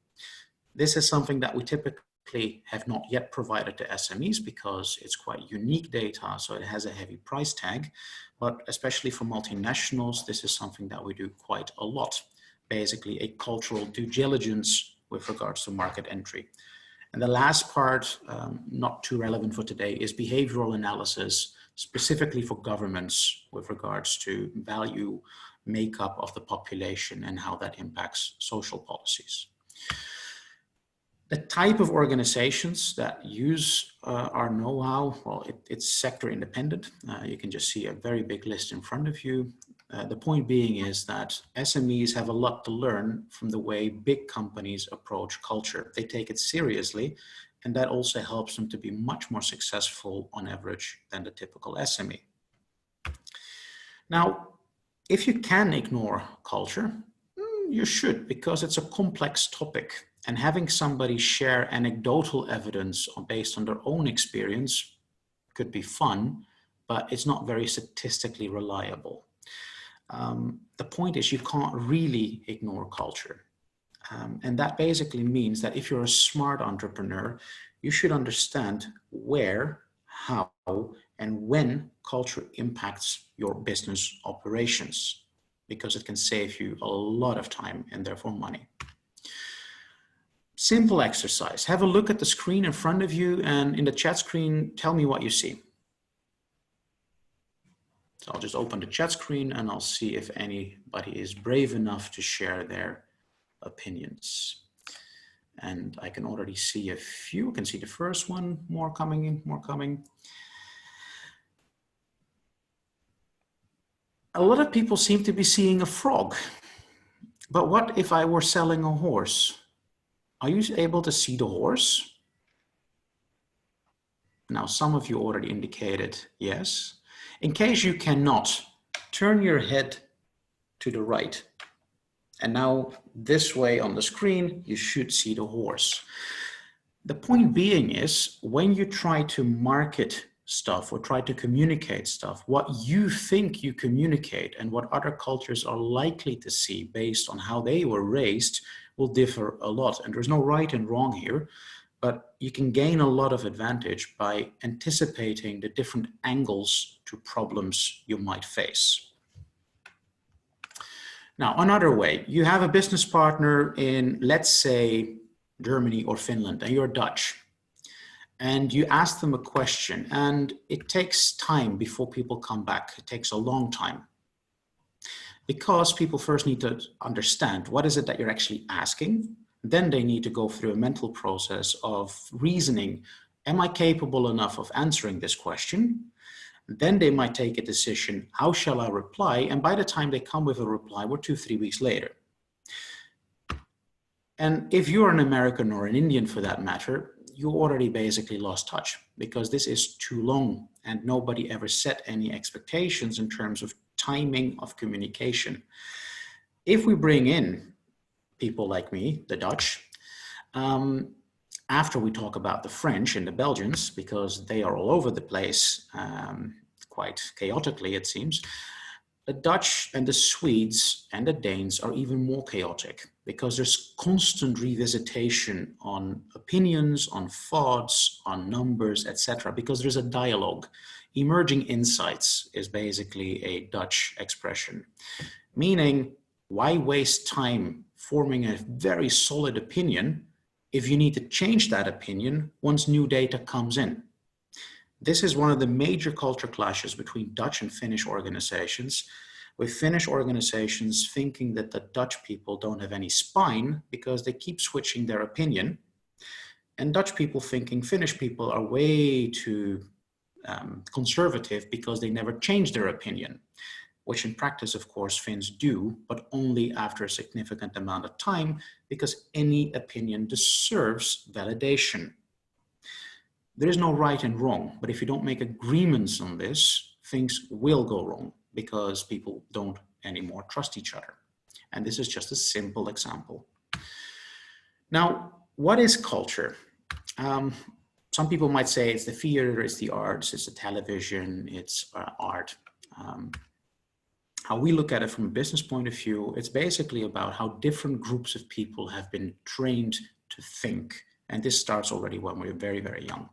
This is something that we typically have not yet provided to SMEs because it's quite unique data, so it has a heavy price tag. But especially for multinationals, this is something that we do quite a lot. Basically a cultural due diligence with regards to market entry. And the last part, not too relevant for today, is behavioral analysis, specifically for governments with regards to value makeup of the population and how that impacts social policies. The type of organizations that use our know-how, well, it's sector independent. You can just see a very big list in front of you. The point being is that SMEs have a lot to learn from the way big companies approach culture. They take it seriously, and that also helps them to be much more successful on average than the typical SME. Now, if you can ignore culture, you should, because it's a complex topic. And having somebody share anecdotal evidence based on their own experience could be fun, but it's not very statistically reliable. The point is you can't really ignore culture. And that basically means that if you're a smart entrepreneur, you should understand where, how, and when culture impacts your business operations, because it can save you a lot of time and therefore money. Simple exercise. Have a look at the screen in front of you, and in the chat screen, tell me what you see. So I'll just open the chat screen and I'll see if anybody is brave enough to share their opinions. And I can already see a few. I can see the first one, more coming in, more coming. A lot of people seem to be seeing a frog. But what if I were selling a horse? Are you able to see the horse? Now, some of you already indicated yes. In case you cannot, turn your head to the right. And now this way on the screen, you should see the horse. The point being is, when you try to market stuff or try to communicate stuff, what you think you communicate and what other cultures are likely to see based on how they were raised will differ a lot. And there's no right and wrong here, but you can gain a lot of advantage by anticipating the different angles to problems you might face. Now, another way, you have a business partner in, let's say, Germany or Finland, and you're Dutch. And you ask them a question, and it takes time before people come back. It takes a long time. Because people first need to understand what is it that you're actually asking. Then they need to go through a mental process of reasoning. Am I capable enough of answering this question? Then they might take a decision, how shall I reply? And by the time they come with a reply, we're 2-3 weeks later. And if you're an American or an Indian for that matter, you already basically lost touch, because this is too long and nobody ever set any expectations in terms of timing of communication. If we bring in people like me, the Dutch, after we talk about the French and the Belgians, because they are all over the place, quite chaotically it seems, the Dutch and the Swedes and the Danes are even more chaotic because there's constant revisitation on opinions, on thoughts, on numbers, etc. because there's a dialogue. Emerging insights is basically a Dutch expression, meaning why waste time forming a very solid opinion if you need to change that opinion once new data comes in? This is one of the major culture clashes between Dutch and Finnish organizations, with Finnish organizations thinking that the Dutch people don't have any spine because they keep switching their opinion, and Dutch people thinking Finnish people are way too conservative because they never change their opinion, which in practice, of course, Finns do, but only after a significant amount of time, because any opinion deserves validation. There is no right and wrong, but if you don't make agreements on this, things will go wrong because people don't anymore trust each other. And this is just a simple example. Now, what is culture? Some people might say it's the theater, it's the arts, it's the television, it's art. How we look at it from a business point of view, it's basically about how different groups of people have been trained to think. And this starts already when we're very, very young.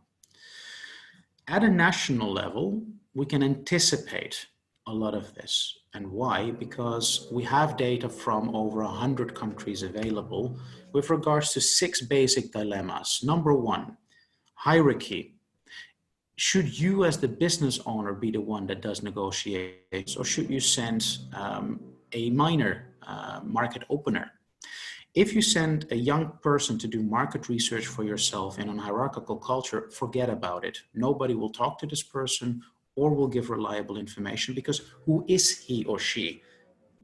At a national level, we can anticipate a lot of this. And why? Because we have data from over 100 countries available with regards to 6 basic dilemmas. Number 1, hierarchy. Should you as the business owner be the one that does negotiations, or should you send a minor market opener? If you send a young person to do market research for yourself in a hierarchical culture, forget about it. Nobody will talk to this person or will give reliable information, because who is he or she?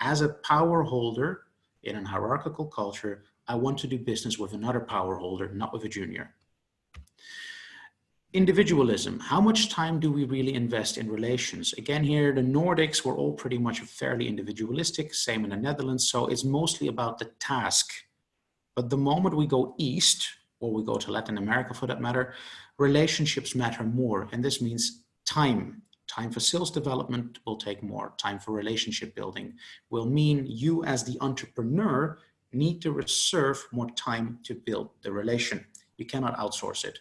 As a power holder in a hierarchical culture, I want to do business with another power holder, not with a junior. Individualism. How much time do we really invest in relations? Again, here, the Nordics were all pretty much fairly individualistic, same in the Netherlands. So it's mostly about the task. But the moment we go east, or we go to Latin America for that matter, relationships matter more. And this means time. Time for sales development will take more. Time for relationship building will mean you as the entrepreneur need to reserve more time to build the relation. You cannot outsource it.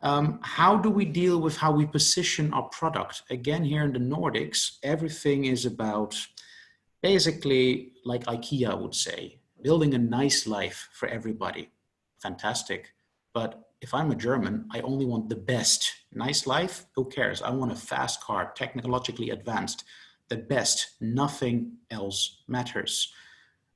How do we deal with how we position our product? Again, here in the Nordics, everything is about basically, like IKEA would say, building a nice life for everybody. Fantastic. But if I'm a German, I only want the best. Nice life? Who cares? I want a fast car, technologically advanced, the best. Nothing else matters.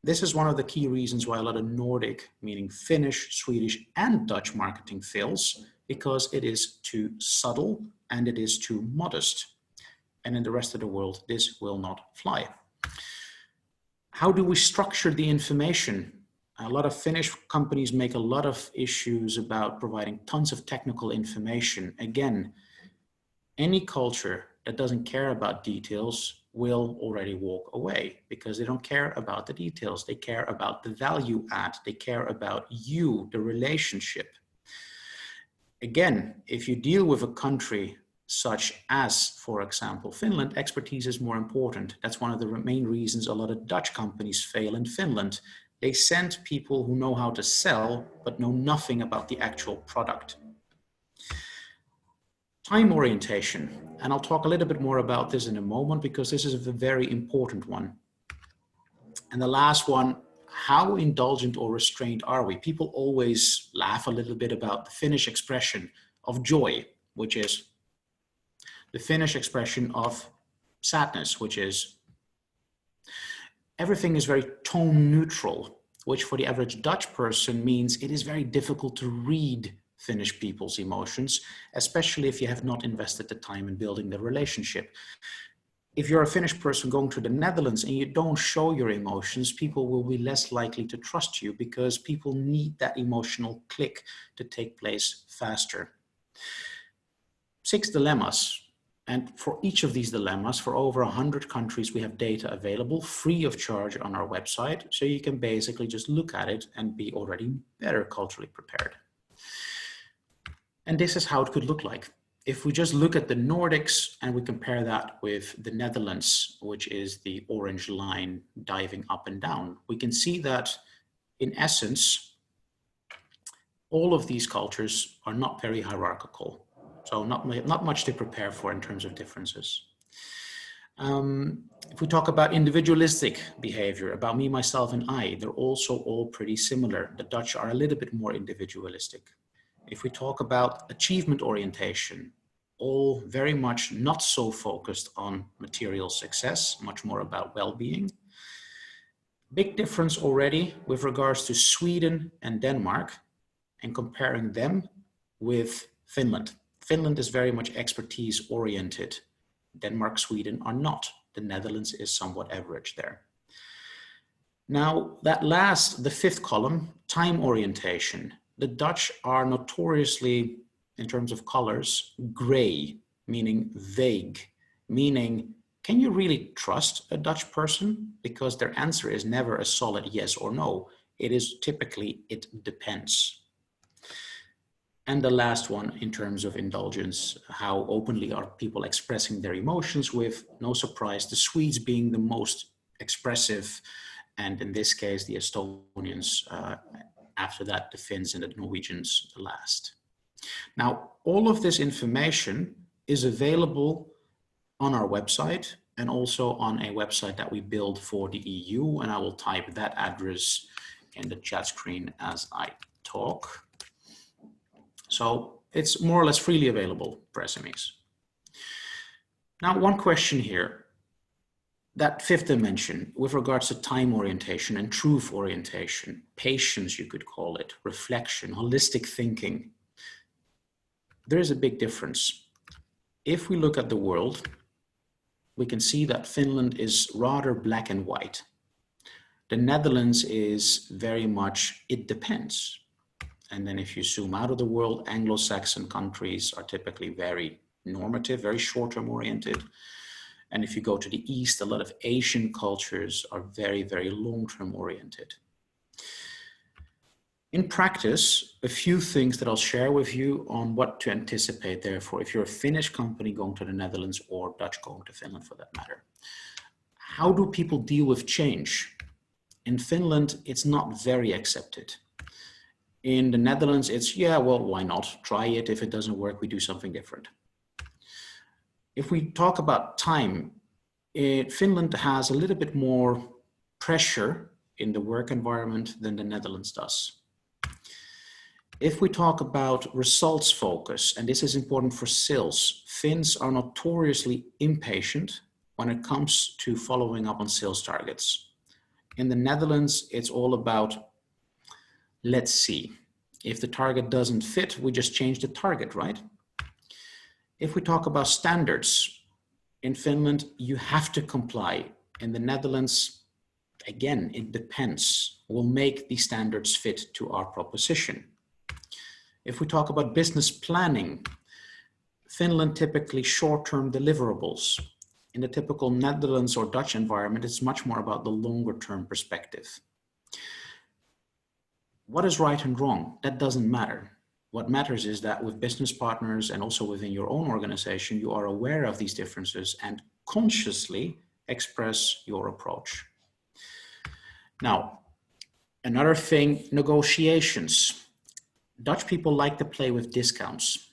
This is one of the key reasons why a lot of Nordic, meaning Finnish, Swedish, and Dutch marketing fails, because it is too subtle and it is too modest. And in the rest of the world, this will not fly. How do we structure the information? A lot of Finnish companies make a lot of issues about providing tons of technical information. Again, any culture that doesn't care about details will already walk away because they don't care about the details. They care about the value add. They care about you, the relationship. Again, if you deal with a country such as, for example, Finland, expertise is more important. That's one of the main reasons a lot of Dutch companies fail in Finland. They send people who know how to sell, but know nothing about the actual product. Time orientation, and I'll talk a little bit more about this in a moment because this is a very important one. And the last one, how indulgent or restrained are we? People always laugh a little bit about the Finnish expression of joy, which is the Finnish expression of sadness, which is everything is very tone neutral, which for the average Dutch person means it is very difficult to read Finnish people's emotions, especially if you have not invested the time in building the relationship. If you're a Finnish person going to the Netherlands and you don't show your emotions, people will be less likely to trust you because people need that emotional click to take place faster. 6 dilemmas. And for each of these dilemmas, for over 100 countries, we have data available free of charge on our website. So you can basically just look at it and be already better culturally prepared. And this is how it could look like. If we just look at the Nordics and we compare that with the Netherlands, which is the orange line diving up and down, we can see that in essence, all of these cultures are not very hierarchical. So not much to prepare for in terms of differences. If we talk about individualistic behavior, about me, myself, and I, they're also all pretty similar. The Dutch are a little bit more individualistic. If we talk about achievement orientation, all very much not so focused on material success, much more about well-being. Big difference already with regards to Sweden and Denmark, and comparing them with Finland. Finland is very much expertise oriented. Denmark, Sweden are not. The Netherlands is somewhat average there. Now that last, the fifth column, time orientation. The Dutch are notoriously, in terms of colors, gray, meaning vague, meaning can you really trust a Dutch person? Because their answer is never a solid yes or no. It is typically, it depends. And the last one, in terms of indulgence, how openly are people expressing their emotions, with no surprise, the Swedes being the most expressive, and in this case, the Estonians, after that, the Finns and the Norwegians, the last. Now, all of this information is available on our website and also on a website that we build for the EU, and I will type that address in the chat screen as I talk. So it's more or less freely available for SMEs. Now, one question here, that fifth dimension with regards to time orientation and truth orientation, patience, you could call it, reflection, holistic thinking. There is a big difference. If we look at the world, we can see that Finland is rather black and white. The Netherlands is very much, it depends. And then if you zoom out of the world, Anglo-Saxon countries are typically very normative, very short-term oriented. And if you go to the East, a lot of Asian cultures are very, very long-term oriented. In practice, a few things that I'll share with you on what to anticipate, therefore, if you're a Finnish company going to the Netherlands or Dutch going to Finland for that matter. How do people deal with change? In Finland, it's not very accepted. In the Netherlands, it's, yeah, well, why not? Try it. If it doesn't work, we do something different. If we talk about time, Finland has a little bit more pressure in the work environment than the Netherlands does. If we talk about results focus, and this is important for sales, Finns are notoriously impatient when it comes to following up on sales targets. In the Netherlands, it's all about, let's see, if the target doesn't fit, we just change the target, right? If we talk about standards, in Finland, you have to comply. In the Netherlands, again, it depends. We'll make these standards fit to our proposition. If we talk about business planning, Finland typically short-term deliverables. In the typical Netherlands or Dutch environment, it's much more about the longer-term perspective. What is right and wrong? That doesn't matter. What matters is that with business partners and also within your own organization, you are aware of these differences and consciously express your approach. Now, another thing, negotiations. Dutch people like to play with discounts.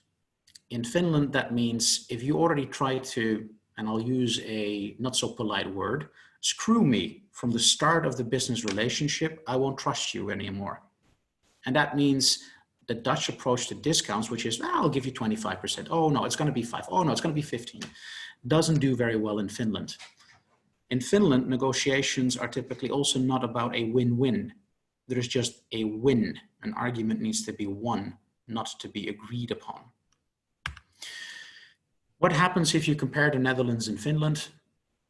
In Finland, that means if you already try to, and I'll use a not so polite word, screw me from the start of the business relationship, I won't trust you anymore. And that means the Dutch approach to discounts, which is, I'll give you 25%. Oh no, it's going to be 5. Oh no, it's going to be 15. Doesn't do very well in Finland. In Finland, negotiations are typically also not about a win-win. There's just a win. An argument needs to be won, not to be agreed upon. What happens if you compare the Netherlands and Finland?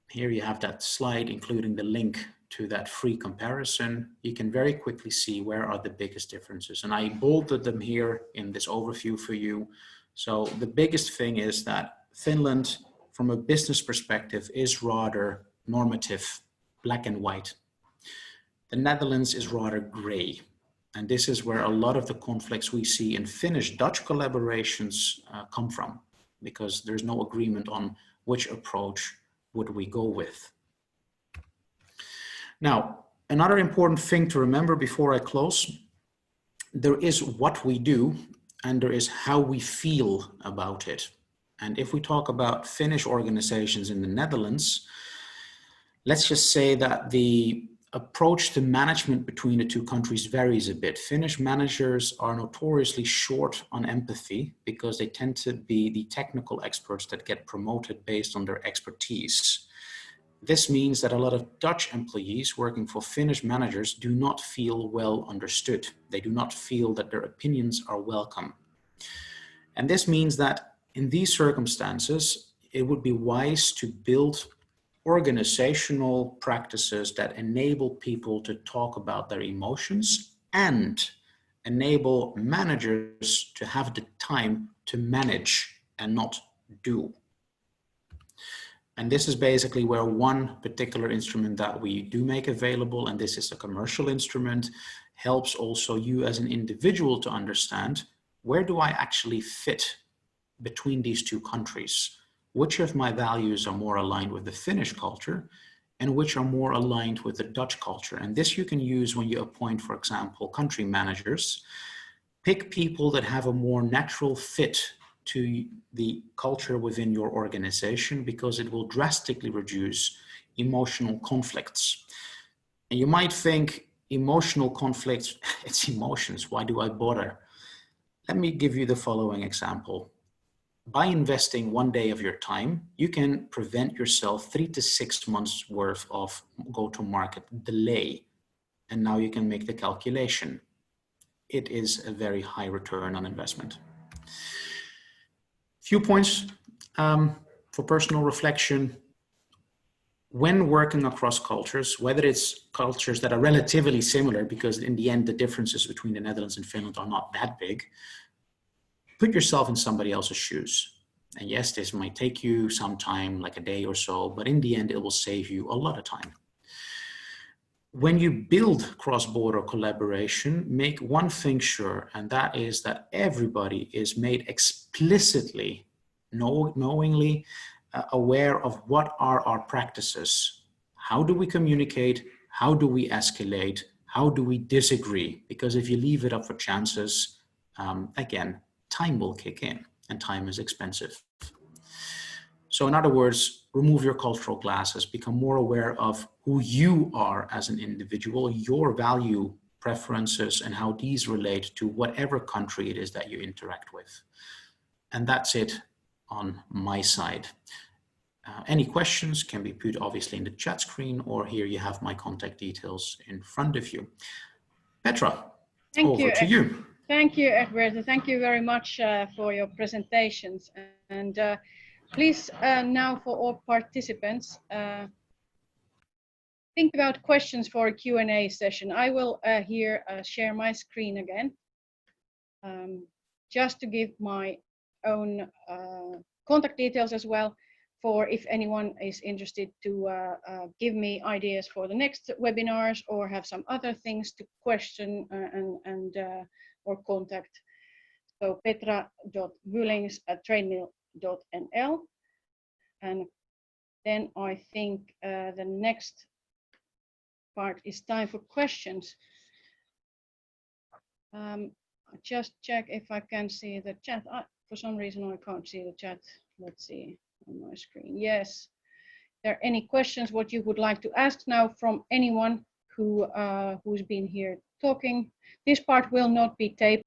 Here you have that slide, including the link to that free comparison. You can very quickly see where are the biggest differences. And I bolded them here in this overview for you. So the biggest thing is that Finland from a business perspective is rather normative, black and white. The Netherlands is rather gray. And this is where a lot of the conflicts we see in Finnish-Dutch collaborations come from, because there's no agreement on which approach would we go with. Now, another important thing to remember before I close, there is what we do and there is how we feel about it. And if we talk about Finnish organizations in the Netherlands, let's just say that the approach to management between the two countries varies a bit. Finnish managers are notoriously short on empathy because they tend to be the technical experts that get promoted based on their expertise. This means that a lot of Dutch employees working for Finnish managers do not feel well understood. They do not feel that their opinions are welcome. And this means that in these circumstances, it would be wise to build organizational practices that enable people to talk about their emotions and enable managers to have the time to manage and not do. And this is basically where one particular instrument that we do make available, and this is a commercial instrument, helps also you as an individual to understand, where do I actually fit between these two countries? Which of my values are more aligned with the Finnish culture and which are more aligned with the Dutch culture? And this you can use when you appoint, for example, country managers. Pick people that have a more natural fit to the culture within your organization, because it will drastically reduce emotional conflicts. And you might think, emotional conflicts, it's emotions, why do I bother? Let me give you the following example. By investing 1 day of your time, you can prevent yourself 3 to 6 months worth of go-to-market delay. And now you can make the calculation. It is a very high return on investment. Few points for personal reflection. When working across cultures, whether it's cultures that are relatively similar, because in the end, the differences between the Netherlands and Finland are not that big, put yourself in somebody else's shoes. And yes, this might take you some time, like a day or so, but in the end, it will save you a lot of time. When you build cross-border collaboration, make one thing sure, and that is that everybody is made explicitly, knowingly aware of what are our practices. How do we communicate? How do we escalate? How do we disagree? Because if you leave it up for chances, again, time will kick in, and time is expensive. So in other words, remove your cultural glasses, become more aware of who you are as an individual, your value preferences, and how these relate to whatever country it is that you interact with. And that's it on my side. Any questions can be put obviously in the chat screen, or here you have my contact details in front of you. Petra, over to you. Thank you, Egbert. Thank you very much for your presentations. And please, now for all participants, think about questions for a Q&A session. I will here share my screen again, just to give my own contact details as well, for if anyone is interested to give me ideas for the next webinars or have some other things to question or contact. So petra.wullings@trademill.nl. And then I think the next part is time for questions. Just check if I can see the chat. For some reason I can't see the chat. Let's see on my screen. Yes. Are there any questions what you would like to ask now from anyone who's been here talking? This part will not be taped.